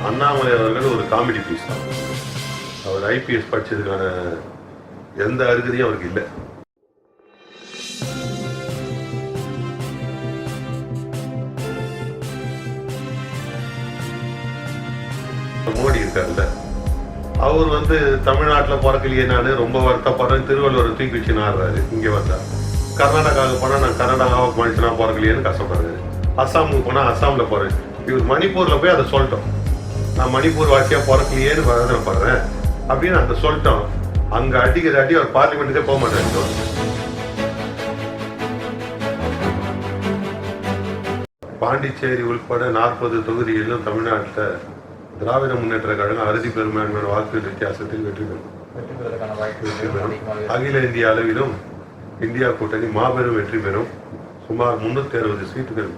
அண்ணாமலை அவர்கள் ஒரு comedy piece தான். அவர் ஐபிஎஸ் படிச்சதுக்கான எந்த அருகதையும் அவருக்கு இல்லை. மோடி இருக்காருல்ல, அவர் தமிழ்நாட்டில் பிறக்கலையே, நான் ரொம்ப வருத்தப்படுறேன், திருவள்ளுவர் தூக்கி வச்சு நாடுறாரு. இங்கே வந்தா கர்நாடகாவுக்கு போனால் நான் கர்நாடகாவுக்கு மனுஷனா பிறக்கலையேன்னு கஷ்டப்படுறாரு. அஸ்ஸாமுக்கு போனால் அஸ்ஸாமில் போகிறேன். இவர் மணிப்பூரில் போய் அதை சொல்லிட்டோம், நான் மணிப்பூர் வாசியாக பிறக்கலையேன்னு வேதனைப்படுறேன் அப்படின்னு அந்த சொல்லிட்டோம். அங்கே அடிக்கிற அடி அவர் பார்லிமெண்ட்டுக்கே போக மாட்டாரு. பாண்டிச்சேரி உள்பட 40 தொகுதிகளிலும் தமிழ்நாட்டில் திராவிட முன்னேற்ற கழகம் அறுதி பெரும்பான்மையான வாக்கு வித்தியாசத்தில் வெற்றி பெறும். அகில இந்திய அளவிலும் இந்தியா கூட்டணி மாபெரும் வெற்றி பெறும். சுமார் 360 சீட்டுகள்.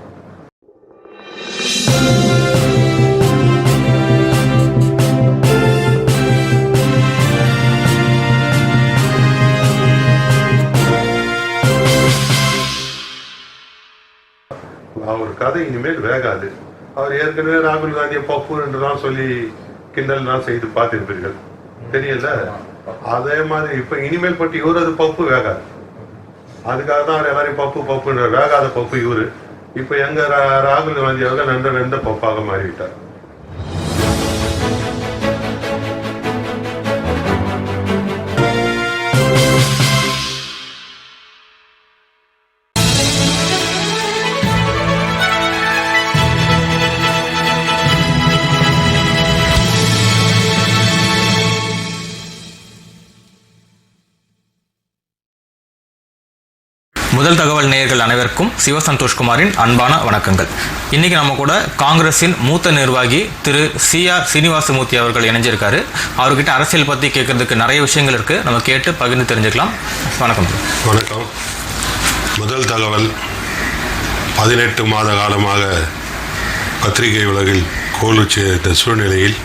அவர் கதை இனிமேல் வேகாது. அவர் ஏற்கனவே ராகுல் காந்தியை பப்பு என்றுதான் சொல்லி கிண்டல்லாம் செய்து பார்த்திருப்பீர்கள், தெரியல? அதே மாதிரி இப்ப இனிமேல் பற்றி இவரது பப்பு வேகாது. அதுக்காக தான் அவர் எல்லாரையும் பப்பு பப்புன்ற வேகாத பப்பு இவரு. இப்ப எங்க ராகுல் காந்தி அவர்கள் நன்ற வெந்த பப்பாக மாறிவிட்டார். முதல் தகவல் நேயர்கள் அனைவருக்கும் சிவ சந்தோஷ்குமாரின் அன்பான வணக்கங்கள். இன்னைக்கு நம்ம கூட காங்கிரஸின் மூத்த நிர்வாகி திரு சிஆர் சீனிவாசமூர்த்தி அவர்கள் இணைஞ்சிருக்காரு. அவர்கிட்ட அரசியல் பற்றி கேட்கறதுக்கு நிறைய விஷயங்கள் இருக்கு, நம்ம கேட்டு பகிர்ந்து தெரிஞ்சுக்கலாம். வணக்கம். வணக்கம். முதல் தகவல், 18 மாத காலமாக பத்திரிகை உலகில் கோலுச்சிட்ட சூழ்நிலையில்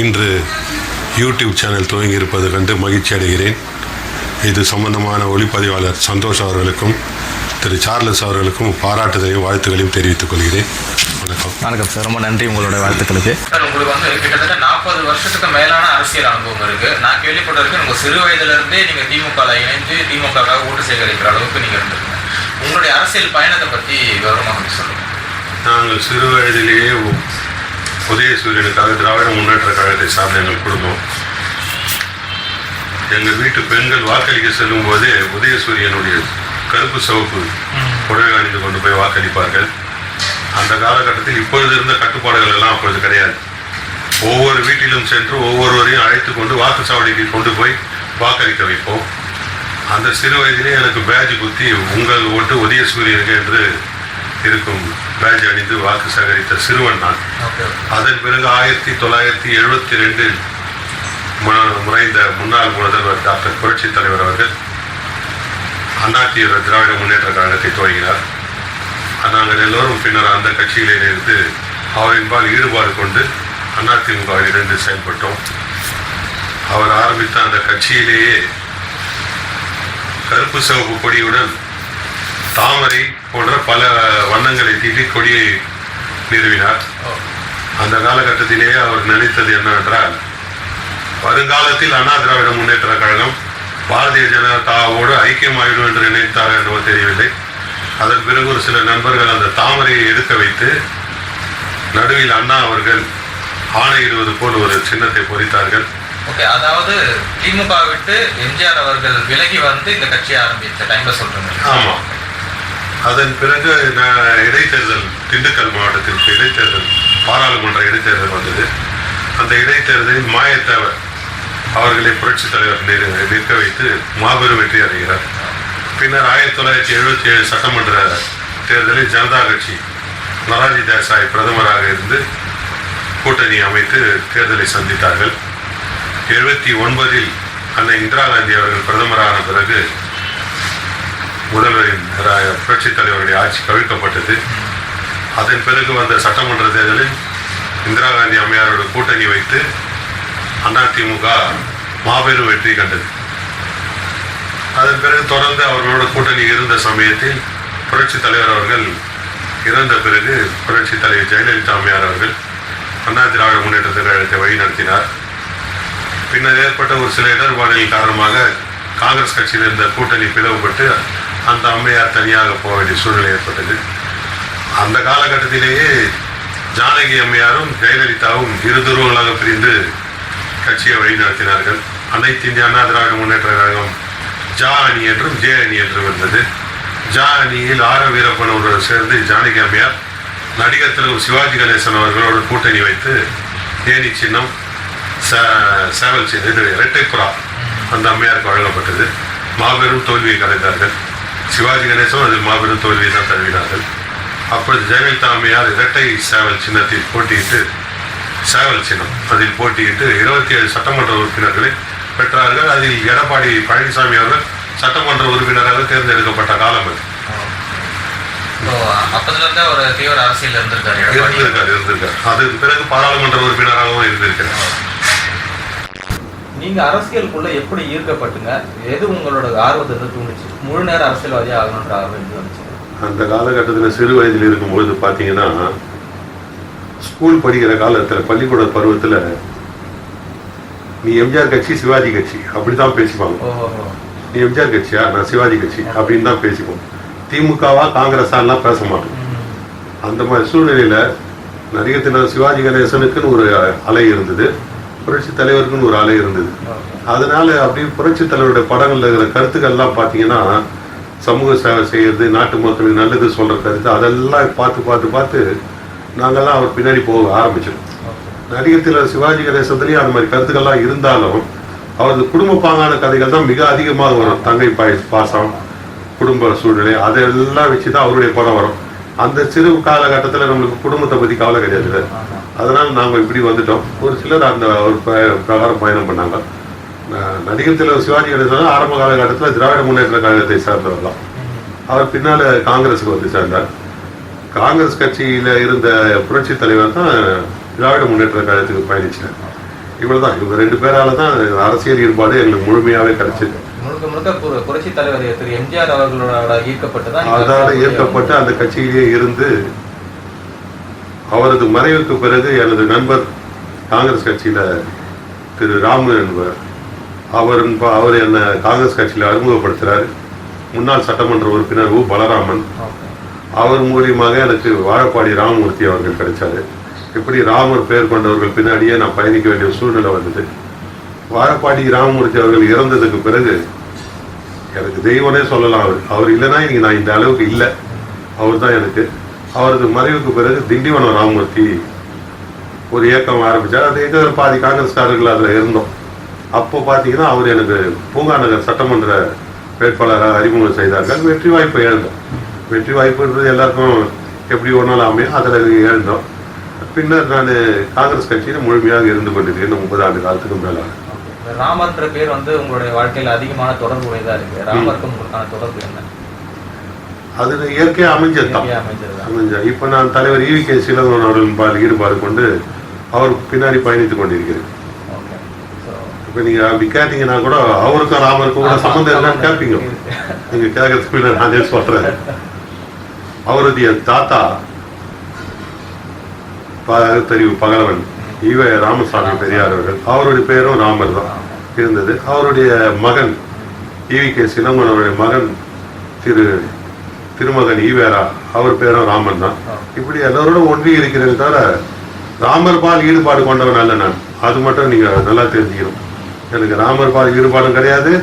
இன்று யூடியூப் சேனல் துவங்கியிருப்பது கண்டு மகிழ்ச்சி அடைகிறேன். இது சம்பந்தமான ஒளிப்பதிவாளர் சந்தோஷ் அவர்களுக்கும் திரு சார்லஸ் அவர்களுக்கும் பாராட்டுதலையும் வாழ்த்துக்களையும் தெரிவித்துக் கொள்கிறேன். வணக்கம். வணக்கம் சார், ரொம்ப நன்றி உங்களோட வாழ்த்துக்களுக்கு. சார், உங்களுக்கு கிட்டத்தட்ட 40 வருஷத்துக்கு மேலான அரசியல் அனுபவம் இருக்கு. நான் கேள்விப்பட்டிருக்கேன், உங்க சிறு வயதிலிருந்தே நீங்க திமுக இணைந்து திமுகவாக ஓட்டு சேகரிக்கிற அளவுக்கு நீங்க இருந்திருக்கீங்க. உங்களுடைய அரசியல் பயணத்தை பத்தி விவரமாக சொல்லுங்க. நாங்கள் சிறு வயதிலேயே உதயசூரியனுக்காக திராவிட முன்னேற்ற கழகத்தை சார்ந்த எங்கள் குடும்பம், எங்கள் வீட்டு பெண்கள் வாக்களிக்க செல்லும் போதே உதயசூரியனுடைய கருப்பு சிவப்பு புடவை அணிந்து கொண்டு போய் வாக்களிப்பார்கள். அந்த காலகட்டத்தில் இப்பொழுது இருந்த கட்டுப்பாடுகள் எல்லாம் அப்பொழுது கிடையாது. ஒவ்வொரு வீட்டிலும் சென்று ஒவ்வொருவரையும் அழைத்து கொண்டு வாக்குச்சாவடிக்கு கொண்டு போய் வாக்களிக்க வைப்போம். அந்த சிறு வயதிலே எனக்கு பேட்ஜ் குத்தி உங்கள் ஓட்டு உதயசூரியனுக்கு என்று இருக்கும் பேட்ஜ் அணிந்து வாக்கு சேகரித்த சிறுவன் நான். அதன் பிறகு 1972 முறைந்த முன்னாள் முதல்வர் டாக்டர் புரட்சி தலைவர் அவர்கள் அதிமுக திராவிட முன்னேற்ற கழகத்தை துவங்கினார். நாங்கள் எல்லோரும் பின்னர் அந்த கட்சியிலே இருந்து அவரின்பால் ஈடுபாடு கொண்டு அதிமுகவில் இருந்து செயல்பட்டோம். அவர் ஆரம்பித்த அந்த கட்சியிலேயே கருப்பு சிவப்பு கொடியுடன் தாமரை போன்ற பல வண்ணங்களை தீட்டி கொடியை நிறுவினார். அந்த காலகட்டத்திலேயே அவர் நினைத்தது என்னவென்றால், வருங்காலத்தில் அண்ணா திராவிட முன்னேற்ற கழகம் பாரதிய ஜனதாவோடு ஐக்கியமாயிடும் என்று நினைத்தார் என்றோ தெரியவில்லை. அதன் பிறகு ஒரு சில நண்பர்கள் அந்த தாமரையை எடுக்க வைத்து நடுவில் அண்ணா அவர்கள் ஆணையிடுவது போல் ஒரு சின்னத்தை பொறித்தார்கள். அதாவது திமுக விட்டு எம்ஜிஆர் அவர்கள் விலகி வந்து இந்த கட்சியை ஆரம்பித்த டைம்ல சொல்றேன். ஆமா. அதன் பிறகு இடைத்தேர்தல், திண்டுக்கல் மாவட்டத்திற்கு இடைத்தேர்தல், பாராளுமன்ற இடைத்தேர்தல் வந்தது. அந்த இடைத்தேர்தலில் மாயத்தேவர் அவர்களை புரட்சி தலைவர் நிற்க வைத்து மாபெரும் வெற்றி அடைகிறார். பின்னர் 1977 சட்டமன்ற தேர்தலில் ஜனதா கட்சி மொரார்ஜி தேசாய் பிரதமராக இருந்து கூட்டணி அமைத்து தேர்தலை சந்தித்தார்கள். 79 அன்னை இந்திரா காந்தி அவர்கள் பிரதமரான பிறகு முதல்வரின் புரட்சி தலைவருடைய ஆட்சி கவிழ்க்கப்பட்டது. அதன் பிறகு வந்த சட்டமன்ற தேர்தலில் இந்திரா காந்தி அம்மையாரோட கூட்டணி வைத்து அதிமுக மாபெரும் வெற்றி கண்டது. அதன் பிறகு தொடர்ந்து அவர்களோட கூட்டணி இருந்த சமயத்தில் புரட்சி தலைவர் அவர்கள் இறந்த பிறகு புரட்சி தலைவர் ஜெயலலிதா அம்மையார் அவர்கள் அண்ணா திராவிட முன்னேற்றக் கழகத்தை வழிநடத்தினார். பின்னர் ஏற்பட்ட ஒரு சில இடர்பாடுகள் காரணமாக காங்கிரஸ் கட்சியில் இருந்த கூட்டணி பிளவுபட்டு அந்த அம்மையார் தனியாக போக வேண்டிய சூழ்நிலை ஏற்பட்டது. அந்த காலகட்டத்திலேயே ஜானகி அம்மையாரும் ஜெயலலிதாவும் இரு துருவங்களாக பிரிந்து கட்சியை வழிநடத்தினார்கள். அனைத்து இந்திய அண்ணா திராவிட முன்னேற்ற கழகம் ஜா அணி என்றும் ஜே அணி என்றும் இருந்தது. ஜா அணியில் ஆர வீரப்பன் அவரோடு சேர்ந்து ஜானகி அம்மையார் நடிகர் திரு சிவாஜி கணேசன் அவர்களோடு கூட்டணி வைத்து தேனி சின்னம் சேவல் சின்னம் இது இரட்டைப்புறா அந்த அம்மையாருக்கு வழங்கப்பட்டது. மாபெரும் தோல்வியை கலைந்தார்கள். சிவாஜி கணேசன் அதில் மாபெரும் தோல்வியை தான் தழுவினார்கள். அப்பொழுது ஜெயலலிதா அம்மையார் இரட்டை சேவல் சின்னத்தில் போட்டியிட்டு சேவல் சின்னம் அதில் போட்டியிட்டு 27 சட்டமன்ற உறுப்பினர்களை பெற்றார்கள். அதில் எடப்பாடி பழனிசாமி அவர்கள் சட்டமன்ற உறுப்பினராக தேர்ந்தெடுக்கப்பட்ட காலம் அது. அப்பதுல ஒரு தீவிர அரசியல் இருந்திருக்காரு. அதுக்கு பிறகு பாராளுமன்ற உறுப்பினராகவும் இருந்திருக்கிறார். நீங்க அரசியலுக்குள்ள எப்படி ஈர்க்கப்பட்டுங்க? எது உங்களோட ஆர்வத்தை தூண்டுச்சு? முழு நேர அரசியல்வாதியாக ஆகணுன்ற ஆர்வம் வந்துச்சு? அந்த காலகட்டத்தில் சிறு வயதில் இருக்கும்பொழுது பார்த்தீங்கன்னா, ஸ்கூல் படிக்கிற காலத்தில் பள்ளிக்கூட பருவத்தில் நீ எம்ஜிஆர் கட்சி சிவாஜி கட்சி அப்படிதான் பேசிப்பாங்க. நீ எம்ஜிஆர் கட்சியா, நான் சிவாஜி கட்சி அப்படின்னு தான் பேசிப்போம். திமுகவா காங்கிரஸாலாம் பேச மாட்டோம். அந்த மாதிரி சூழ்நிலையில நடிகர் தின சிவாஜி கணேசனுக்குன்னு ஒரு அலை இருந்தது, புரட்சி தலைவருக்குன்னு ஒரு அலை இருந்தது. அதனால அப்படி புரட்சி தலைவருடைய படங்கள்ல இருக்கிற கருத்துக்கள்லாம் பார்த்தீங்கன்னா, சமூக சேவை செய்யறது, நாட்டு மக்களுக்கு நல்லது சொல்ற கருத்து, அதெல்லாம் பார்த்து நாங்கள்லாம் அவர் பின்னாடி போக ஆரம்பிச்சிடும். நடிகர் திலகம் சிவாஜி கணேசத்துலேயும் அந்த மாதிரி கருத்துக்கள்லாம் இருந்தாலும் அவரது குடும்ப பாங்கான கதைகள் தான் மிக அதிகமாக வரும். தங்கை பாசம், குடும்ப சூழ்நிலை, அதெல்லாம் வச்சு தான் அவருடைய படம் வரும். அந்த சிறு காலகட்டத்தில் நம்மளுக்கு குடும்பத்தை பற்றி கவலை கிடையாது. அதனால் நாங்கள் இப்படி வந்துட்டோம். ஒரு சிலர் அந்த ஒரு பிரகாரம் பயணம் பண்ணாங்க. நடிகர் திலகம் சிவாஜி கணேசன் ஆரம்ப காலகட்டத்தில் திராவிட முன்னேற்ற கழகத்தை சார்ந்தவர் தான். அவர் பின்னால் காங்கிரஸுக்கு வந்து சேர்ந்தார். காங்கிரஸ் கட்சியில் இருந்த புரட்சி தலைவர் தான் திராவிட முன்னேற்ற கழகத்துக்கு பயணிச்சார். இவ்வளவுதான். இவங்க 2 பேரால தான் அரசியல் ஈடுபாடு எங்களுக்கு முழுமையாவே கிடைச்சது. புரட்சி தலைவர் திரு எம்ஜிஆர் அவர்களோட ஈர்க்கப்பட்டு அந்த கட்சியிலேயே இருந்து அவரது மறைவுக்கு பிறகு எனது நண்பர் காங்கிரஸ் கட்சியில திரு ராமு என்பவர் அவர் என்ன காங்கிரஸ் கட்சியில அறிமுகப்படுத்துறாரு. முன்னாள் சட்டமன்ற உறுப்பினர் உ பலராமன் அவர் மூலியமாக எனக்கு வாழப்பாடி ராமமூர்த்தி அவர்கள் கிடைச்சாரு. இப்படி ராமர் பெயர் கொண்டவர்கள் பின்னாடியே நான் பயணிக்க வேண்டிய சூழ்நிலை வந்தது. வாழப்பாடி ராமமூர்த்தி அவர்கள் இறந்ததுக்கு பிறகு எனக்கு தெய்வனே சொல்லலாம். அவர் இல்லைன்னா இன்னைக்கு நான் இந்த அளவுக்கு இல்லை. அவர் தான் எனக்கு. அவரது மறைவுக்கு பிறகு திண்டிவனம் ராமமூர்த்தி ஒரு இயக்கம் ஆரம்பித்தார். அந்த இயக்கத்தில் பாதி காங்கிரஸ்காரர்கள் அதில் இருந்தோம். அப்போ பார்த்தீங்கன்னா அவர் எனக்கு பூங்கா நகர் சட்டமன்ற வேட்பாளராக அறிமுகம் செய்தார்கள். வெற்றி வாய்ப்பை இழந்தோம். வெற்றி வாய்ப்புன்றது எல்லாருக்கும் எப்படி ஒன்றாலும் அமையும். அதில் இழந்தோம். பின்னர் நான் காங்கிரஸ் கட்சியில் முழுமையாக இருந்து கொண்டிருக்கேன். 30 ஆண்டு காலத்துக்கு மேலாக. ராமர்ன்ற பேர் உங்களுடைய வாழ்க்கையில் அதிகமான தொடர்பு உடையதாக இருக்கு. ராமருக்கும் உங்களுக்கான தொடர்பு என்ன? அது இயற்கையாக அமைஞ்சதுதான். இப்ப நான் தலைவர் ஈவி.கே. சீலங்கன் அவர்கள் ஈடுபாடு கொண்டு அவர் பின்னாடி பயணித்துக் கொண்டிருக்கிறேன். இப்ப நீங்க அப்படி கேட்டீங்கன்னா கூட அவருக்கும் ராமருக்கும் கூட சம்பந்தம் என்னன்னு கேட்பீங்க. நீங்க கேட்கறதுக்கு நானே சொல்றேன். அவருடைய தாத்தா தெரிவு பகலவன் ஈவ ராமசாமி பெரியார் அவர்கள், அவருடைய பேரும் ராமர் தான் இருந்தது. அவருடைய மகன் ஈவி.கே. சீலங்கன் அவருடைய மகன் திருமகன் ஈவேரா, அவர் பேரும் ராமன் தான். இப்படி எல்லாரோடும் ஒன்றி இருக்கிறது தவிர ராமர் பால் ஈடுபாடு கொண்டவன் அல்ல நான். அது மட்டும் நீங்க நல்லா தெரிஞ்சுக்கணும். எனக்கு ராமர் பால் ஈடுபாடும் கிடையாது,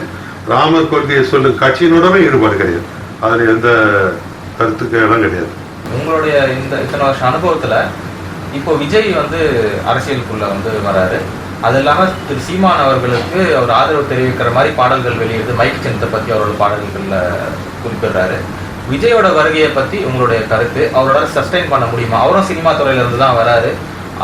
ராமர் கொள்கையை சொல்லும் கட்சியினுடனே ஈடுபாடு கிடையாது. அதுல எந்த கருத்துக்கு இடம் கிடையாது. உங்களுடைய இத்தனை வருஷம் அனுபவத்துல இப்போ விஜய் அரசியலுக்குள்ள வராரு. அது இல்லாம திரு சீமான் அவர்களுக்கு அவர் ஆதரவு தெரிவிக்கிற மாதிரி பாடல்கள் வெளியிடுது. மைக் சின்னத்தை பத்தி அவரோட பாடல்கள்ல குறிப்பிடுறாரு. விஜயோட வருகையை பத்தி உங்களுடைய கருத்து, அவரோட சஸ்டைன் பண்ண முடியுமா? அவரும் சினிமா துறையில இருந்து தான் வராரு.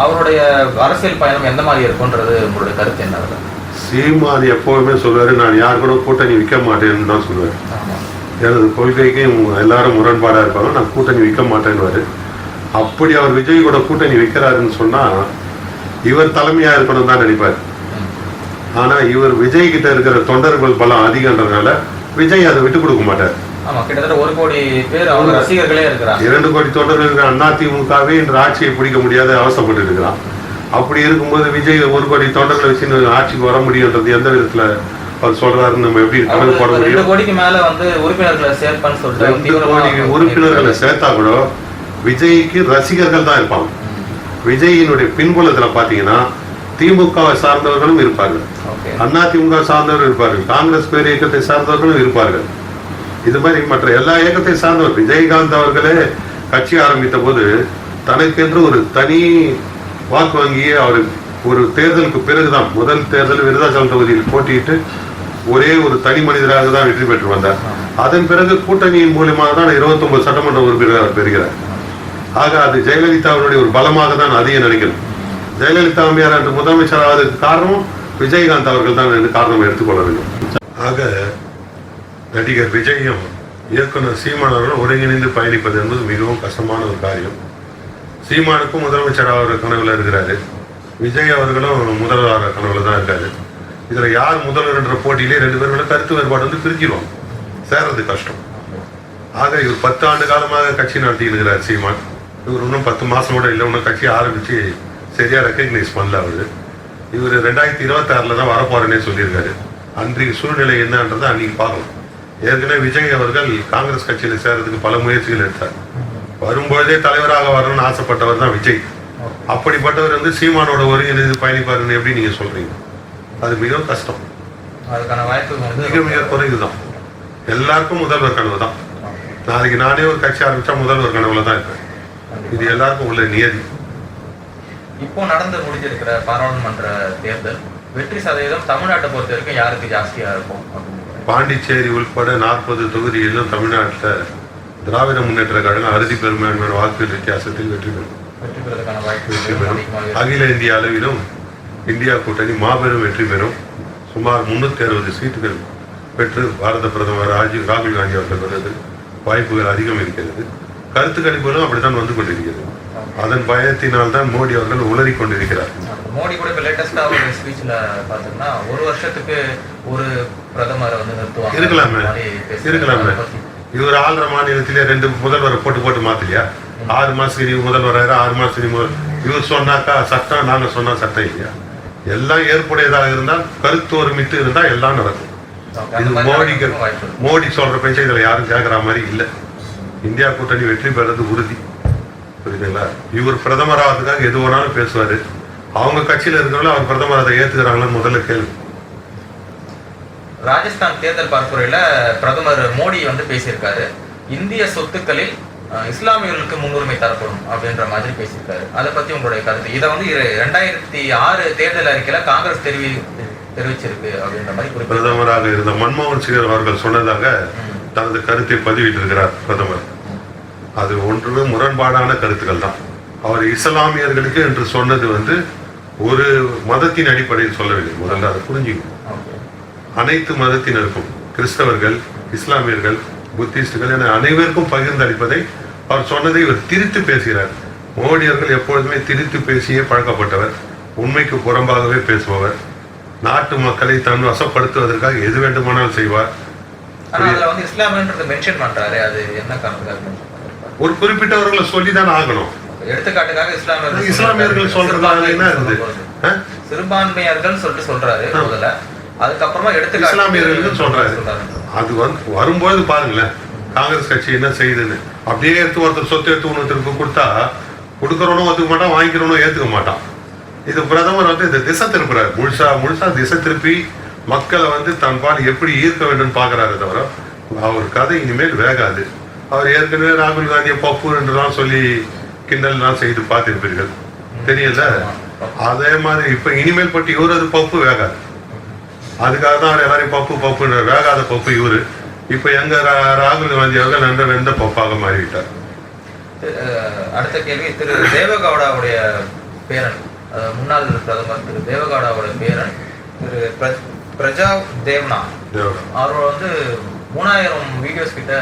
அவருடைய அரசியல் பயணம் எந்த மாதிரி இருக்குன்றது உங்களுடைய கருத்து என்ன? சீமான் எப்பவுமே சொல்லுவாரு, நான் யார் கூட கூட்டணி விற்க மாட்டேன்னு தான் சொல்லுவாரு. எனது கொள்கைக்கும் எல்லாரும் முரண்பாடா இருப்பாங்க, நான் கூட்டணி விற்க மாட்டேன்னு. அப்படி அவர் விஜய் கூட கூட்டணி வைக்கிறாருன்னு சொன்னா இவர் தலைமையா இருக்கணும் தான் நினைப்பாரு. ஆனா இவர் விஜய் கிட்ட இருக்கிற தொண்டர்கள் பலம் அதிகன்றதுனால விஜய் அதை விட்டு கொடுக்க மாட்டார். கிட்டத்தட்ட 1 கோடி பேர் அவங்க ரசிகர்களே இருக்கிறாங்க. 2 கோடி தொண்டர்கள் இருக்கிற அதிமுகவே இன்று ஆட்சியை பிடிக்க முடியாத அவசரப்பட்டு இருக்கிறான். அப்படி இருக்கும்போது விஜய் 1 கோடி தொண்டர்களை வச்சு ஆட்சிக்கு வர முடியுன்றது எந்த விதத்துல அவர் சொல்றாருன்னு நம்ம எப்படி கணக்கு போட முடியும்? 2 கோடிக்கு மேல வந்து உறுப்பினர்களை சேர்ப்பேன்னு சொல்றாரு. 2 கோடி உறுப்பினர்களை சேர்த்தா கூட விஜய்க்கு ரசிகர்கள் தான் இருப்பாங்க. விஜயினுடைய பின்புலத்துல பாத்தீங்கன்னா திமுகவை சார்ந்தவர்களும் இருப்பார்கள், அதிமுக சார்ந்தவர்கள் இருப்பார்கள், காங்கிரஸ் பேர் இயக்கத்தை சார்ந்தவர்களும் இருப்பார்கள். இது மாதிரி மற்ற எல்லா இயக்கத்தை சார்ந்தவர். விஜயகாந்த் அவர்களே கட்சி ஆரம்பித்த போது தனக்கென்று ஒரு தனி வாக்கு வங்கியை அவர் ஒரு தேர்தலுக்கு பிறகுதான், முதல் தேர்தல் விருதாச்சலம் தொகுதியில் போட்டியிட்டு ஒரே ஒரு தனி மனிதராக தான் வெற்றி பெற்று வந்தார். அதன் பிறகு கூட்டணியின் மூலமாக தான் 29 சட்டமன்ற உறுப்பினர் அவர் பெறுகிறார். ஆக அது ஜெயலலிதாவுடைய ஒரு பலமாக தான் அதையும் நினைக்கிறேன். ஜெயலலிதா அம்மையார் என்று முதலமைச்சர் ஆவதற்கு காரணம் விஜயகாந்த் அவர்கள் தான் என்று காரணம் எடுத்துக்கொள்ள வேண்டும். ஆக நடிகர் விஜயும் இயக்குனர் சீமான் அவர்கள் ஒருங்கிணைந்து பயணிப்பது என்பது மிகவும் கஷ்டமான ஒரு காரியம். சீமானுக்கும் முதலமைச்சர் ஆகிற கனவுல இருக்கிறாரு, விஜய் அவர்களும் முதல்வர் கனவுல தான் இருக்காரு. இதுல யார் முதல்வர் என்ற போட்டியிலே 2 பேரோட கருத்து வேறுபாடு வந்து பிரிஞ்சிருவாங்க, சேர்றது கஷ்டம். ஆக இவர் 10 ஆண்டு காலமாக கட்சி நடத்தி இருக்கிறார் சீமான். இவர் இன்னும் 10 மாசம் கூட இல்லை, இன்னும் கட்சி ஆரம்பிச்சு சரியா ரெக்கக்னைஸ் பண்ணல. அவரு இவர் 2026 தான் வரப்போறேன்னே சொல்லியிருக்காரு. அன்றைக்கு சூழ்நிலை என்னன்றதை அன்னைக்கு பார்க்கலாம். ஏற்கனவே விஜய் அவர்கள் காங்கிரஸ் கட்சியில சேர்றதுக்கு பல முயற்சிகள் எடுத்தார். வரும்பொழுதே தலைவராக வரணும்னு ஆசைப்பட்டவர் தான் விஜய். அப்படிப்பட்டவர் வந்து சீமானோட ஒருங்கிணைந்து பயணிப்பாருன்னு எப்படி நீங்க சொல்றீங்க? அது மிகவும் கஷ்டம். அதுக்கான வாய்ப்பு மிக மிக குறைவுதான். எல்லாருக்கும் முதல்வர் கனவு தான். நாளைக்கு நானே ஒரு கட்சி ஆரம்பிச்சா முதல்வர் கனவுல தான் இருப்பேன். இது எல்லாருக்கும் உள்ள நியதி. இப்போ நடந்து முடிஞ்சிருக்கிற பாராளுமன்ற தேர்தல் வெற்றி சதவீதம் தமிழ்நாட்டை பொறுத்த வரைக்கும் யாருக்கு ஜாஸ்தியா இருக்கும்? பாண்டிச்சேரி உள்பட 40 தொகுதிகளிலும் தமிழ்நாட்டில் திராவிட முன்னேற்ற கழகம் அறுதி பெரும்பான்மையான வாக்கு வித்தியாசத்தில் வெற்றி பெறும். அகில இந்திய அளவிலும் இந்தியா கூட்டணி மாபெரும் வெற்றி பெறும். சுமார் 360 சீட்டுகள் பெற்று பாரத பிரதமர் ராகுல் காந்தி அவர்கள் வருவது வாய்ப்புகள் அதிகம் இருக்கிறது. கருத்து கணிப்புகளும் அப்படித்தான் வந்து கொண்டிருக்கிறது. அதன் பயத்தினால் தான் மோடி அவர்கள் உளறி கொண்டிருக்கிறார். மோடி கூட இப்போ லேட்டஸ்டா ஒரு ஸ்பீச்ல பாத்தீங்கன்னா 1 வருஷத்துக்கு ஒரு பிரதமரை வந்து நிறுத்துவாங்க. இருக்கலாமே. இவர் ஆள்ற மாநிலத்திலே 2 முதல்வரை போட்டு மாத்தலையா? 6 மாசத்துக்கு முதல்வர் 6 மாசத்துக்கு இவர் சொன்னாக்கா சட்டம், நாங்க சொன்னா சட்டம் இல்லையா? எல்லாம் ஏற்புடையதாக இருந்தால், கருத்து ஒருமித்து இருந்தா எல்லாம் நடக்கும். இது மோடி சொல்ற பேச்சை இதுல யாரும் கேட்கிற மாதிரி இல்லை. இந்தியா கூட்டணி வெற்றி பெறது உறுதி. புரியுதுங்களா? இவர் பிரதமர் ஆகிறதுக்காக எது வேணாலும் பேசுவாரு. அவங்க கட்சியில இருக்கிறவங்க அவர் பிரதமர் அதை ஏத்துக்கிறாங்களான்னு முதல்ல கேள்வி. ராஜஸ்தான் தேர்தல் பரப்புரையில பிரதமர் மோடி வந்து பேசியிருக்காரு. இந்திய சொத்துக்களில் இஸ்லாமியர்களுக்கு முன்னுரிமை தரப்படும் அப்படின்ற மாதிரி பேசியிருக்காரு. அதை பத்தி உங்களுடைய கருத்து? இதை வந்து 2006 தேர்தல் அறிக்கையில காங்கிரஸ் தெரிவிச்சிருக்கு அப்படின்ற மாதிரி பிரதமராக இருந்த மன்மோகன் சிங் அவர்கள் சொன்னதாக தனது கருத்தை பதிவிட்டிருக்கிறார் பிரதமர். அது ஒன்றுமே முரண்பாடான கருத்துக்கள் தான். அவர் இஸ்லாமியர்களுக்கு என்று சொன்னது வந்து ஒரு மதத்தின் அடிப்படையில் சொல்லவில்லை. முதல்ல அதை புரிஞ்சுக்கணும். அனைத்து மதத்தினருக்கும், கிறிஸ்தவர்கள், இஸ்லாமியர்கள், புத்திஸ்டுகள் என அனைவருக்கும் பகிர்ந்து அளிப்பதை அவர் சொன்னதை இவர் திரித்து பேசுகிறார். மோடி அவர்கள் எப்பொழுதுமே திரித்து பேசியே பழக்கப்பட்டவர், உண்மைக்கு புறம்பாகவே பேசுபவர், நாட்டு மக்களை தன் வசப்படுத்துவதற்காக எது வேண்டுமானாலும் செய்வார். ஒரு குறிப்பிட்டவர்களை சொல்லிதான் ஆகணும். எடுத்துக்காட்டுக்காக இஸ்லாமியர்கள் சொல்றதால என்ன இருக்குது? சிறுபான்மையர்கள் சொல்லிட்டு சொல்றாரு முதல்ல, அதுக்கப்புறமா எடுத்துக்காட்டு இஸ்லாமியர்கள் சொல்றாரு. அது வந்து வரும்போது பாருங்களேன் காங்கிரஸ் கட்சி என்ன செய்யுதுன்னு. அப்படியே எடுத்து ஒருத்தர் சொத்து எடுத்து ஒருத்தருக்கு கொடுத்தா கொடுக்கறவனும் ஒத்துக்க மாட்டான், வாங்கிக்கிறவனும் ஏத்துக்க மாட்டான். இது பிரதமர் வந்து இந்த திசை திருப்புறாரு. முழுசா திசை திருப்பி மக்களை வந்து தன் பால் எப்படி ஈர்க்க வேண்டும் பார்க்கறாரு. தவிர அவர் கதை இனிமேல் வேகாது. அவர் ஏற்கனவே ராகுல் காந்தியை பப்பு என்றுதான் சொல்லி கிண்டல்லாம் செய்து பார்த்திருப்பீர்கள், தெரியல? அதே மாதிரி இப்ப இனிமேல் பட்டு இவரது பப்பு வேகாது. அதுக்காக தான் அவர் எல்லாரையும் பப்பு வேகாத பப்பு இவரு. இப்ப எங்க ராகுல் காந்தி அவர்கள் நன்ற வெந்த பப்பாக மாறிவிட்டார். அடுத்த கேள்வி, திரு தேவகவுடாவுடைய பேரன், முன்னாள் பிரதமர் திரு தேவகவுடாவுடைய பேரன் திரு பிரஜா தேவ்னா அவர் வந்து 3000 வீடியோஸ் கிட்ட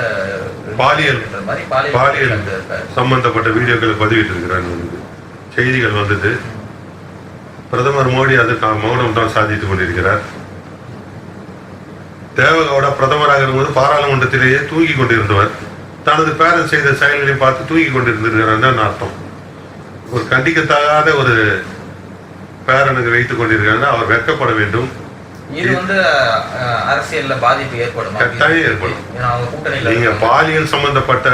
பாலியல் சம்பந்தப்பட்ட வீடியோக்களை பதிவிட்டு இருக்கிறார். செய்திகள் வந்தது. பிரதமர் மோடி அதுக்கு மௌனம் தான் சாதித்துக் கொண்டிருக்கிறார். தேவகவுடா பிரதமராக இருக்கும்போது பாராளுமன்றத்திலேயே தூங்கி கொண்டிருந்தவர் தனது பேரன் செய்த செயல்களை பார்த்து தூங்கி கொண்டிருந்திருக்கிறார் அர்த்தம். ஒரு கண்டிக்கத்தகாத ஒரு பேரனுக்கு வைத்துக் கொண்டிருக்காங்க. அவர் வெட்கப்பட வேண்டும். இது வந்து அரசியல்ல பாதிப்பு ஏற்படும், கட்டாயம் ஏற்படும். அவங்க கூட்டணியில நீங்க பாலியல் சம்பந்தப்பட்ட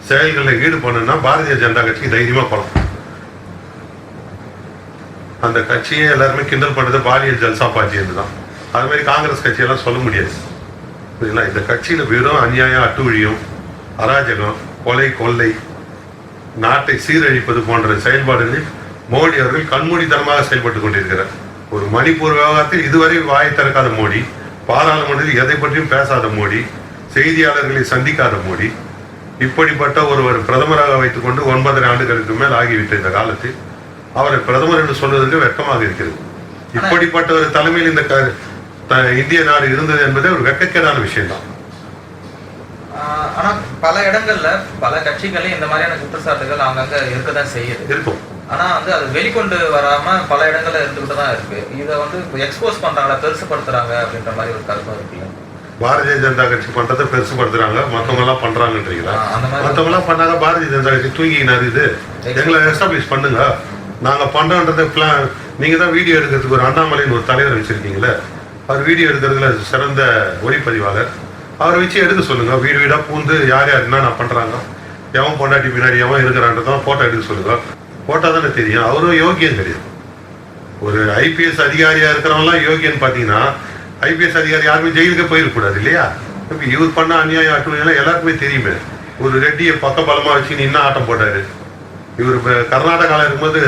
செயல்களில் ஈடுபடணும்னா பாரதிய ஜனதா கட்சிக்கு தைரியமா போகலாம். அந்த கட்சியை எல்லாருமே கிண்டல் பண்றது பாலியல் ஜல்சா பார்ட்டி தான். அது மாதிரி காங்கிரஸ் கட்சியெல்லாம் சொல்ல முடியாது. புரியுங்களா? இந்த கட்சியில வெறும் அநியாயம், அட்டுழியம், அராஜகம், கொலை, கொள்ளை, நாட்டை சீரழிப்பது போன்ற செயல்பாடுகளில் மோடி அவர்கள் கண்மூடித்தனமாக செயல்பட்டு கொண்டிருக்கிறார். ஒரு மணிப்பூர் விவகாரத்தில் இதுவரை வாயை திறக்காத மோடி, பாராளுமன்றத்தில் எதை பற்றியும் பேசாத மோடி, செய்தியாளர்களை சந்திக்காத மோடி, இப்படிப்பட்ட ஒருவர் பிரதமராக வைத்துக் கொண்டு 9.5 ஆண்டுகளுக்கு மேல் ஆகிவிட்ட இந்த காலத்தில் அவரை பிரதமர் என்று சொல்வதற்கு வெட்கமாக இருக்கிறது. இப்படிப்பட்ட ஒரு தலைமையில் இந்த இந்திய நாடு இருந்தது என்பதே ஒரு வெட்கக்கேடான விஷயம் தான். ஆனா பல இடங்கள்ல பல கட்சிகளே இந்த மாதிரியான குற்றச்சாட்டுகள் அங்கங்க இருக்கதான் செய்யுது இருக்கும். ஆனா வந்து அது வெளிக்கொண்டு வராம பல இடங்கள்ல இருந்துகிட்டு தான் இருக்கு. இதை வந்து எக்ஸ்போஸ் பண்றாங்களா, பெருசுப்படுத்துறாங்க அப்படின்ற மாதிரி ஒரு கருத்து இருக்குல்ல. பாரதிய ஜனதா கட்சி பண்றதை பெருசுப்படுத்துறாங்க, மத்தவங்க எல்லாம் பண்றாங்கன்றீங்களா? மத்தவங்க எல்லாம் பண்ணாங்க, பாரதிய ஜனதா கட்சி தூங்கினாரு. இது எங்களை எஸ்டாப்ளிஷ் பண்ணுங்க, நாங்க பண்றோன்றது பிளான். நீங்க தான் வீடியோ எடுக்கிறதுக்கு ஒரு அண்ணாமலைன்னு ஒரு தலைவர் வச்சிருக்கீங்களே, அவர் வீடியோ எடுக்கிறதுல சிறந்த ஒளிப்பதிவாளர். அவரை வச்சு எடுக்க சொல்லுங்க. வீடு வீடா பூந்து யார் யார் என்ன பண்றாங்க, எவன் பொண்டாட்டி பின்னாடி எவன் இருக்கிறான்றதான் போட்டோ எடுக்க சொல்லுங்க. போட்டா தானே தெரியும். அவரும் யோகியன் கிடையாது. ஒரு ஐபிஎஸ் அதிகாரியா இருக்கிறவங்களாம் யோகியன்னு பாத்தீங்கன்னா, ஐபிஎஸ் அதிகாரி யாருமே ஜெயிலுக்கு போயிருக்கூடாது இல்லையா? இப்ப இவர் பண்ண அநியாயம் அட்டுலாம் எல்லாருக்குமே தெரியுமே. ஒரு ரெட்டியை பக்க பலமா வச்சு இன்னும் ஆட்டம் போட்டாரு. இவர் கர்நாடகாவில் இருக்கும்போது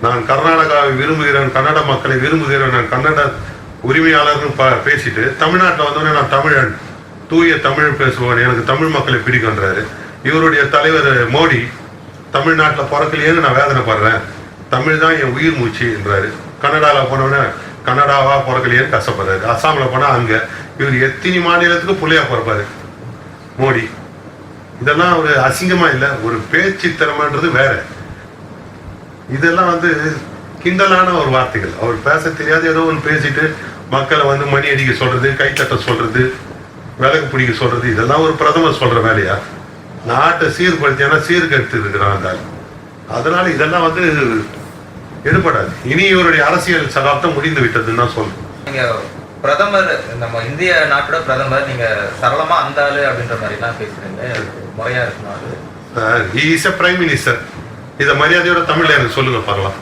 நான் கர்நாடகாவை விரும்புகிறேன், கன்னட மக்களை விரும்புகிறேன், நான் கன்னட உரிமையாளர்னு பேசிட்டு தமிழ்நாட்டில் வந்தோடனே நான் தமிழன், தூய தமிழ் பேசுவார், எனக்கு தமிழ் மக்களை பிடிக்கின்றாரு. இவருடைய தலைவர் மோடி தமிழ்நாட்டில் பிறக்கலையேன்னு நான் வேதனைப்படுறேன், தமிழ் தான் என் உயிர் மூச்சு என்றாரு. கன்னடாவில் போனோடனே கன்னடாவா பிறக்கலையேன்னு கஷ்டப்படுறாரு. அஸ்ஸாமில் போனால் அங்கே இவர் எத்தனை மாநிலத்துக்கு புள்ளையா பிறப்பாரு மோடி. இதெல்லாம் ஒரு அசிங்கமா இல்லை, ஒரு பேச்சு திறமைன்றது வேற. இதெல்லாம் வந்து கிண்டலான ஒரு வார்த்தைகள். அவர் பேச தெரியாது, ஏதோ ஒன்று பேசிட்டு மக்களை வந்து மணி அடிக்க சொல்றது, கைத்தட்ட சொல்றது, விலகு பிடிக்க சொல்றது, இதெல்லாம் ஒரு பிரதமர் சொல்ற வேலையா? நாட்டை சீர்படுத்தியான சீர்கெடுத்து இருக்கிறான். அதனால இதெல்லாம் வந்து எடுபடாது. இனி இவருடைய அரசியல் சகாப்தம் முடிந்து விட்டதுன்னு தான் சொல்லுங்க. நீங்க பிரதமர், நம்ம இந்திய நாட்டோட பிரதமர், நீங்க சரளமா அந்த ஆளு அப்படின்ற மாதிரி எல்லாம் பேசுறீங்க, முறையா இருக்குமா? He is a prime minister. இத மரியாதையோட தமிழ்ல எனக்கு சொல்லுங்க பார்க்கலாம்.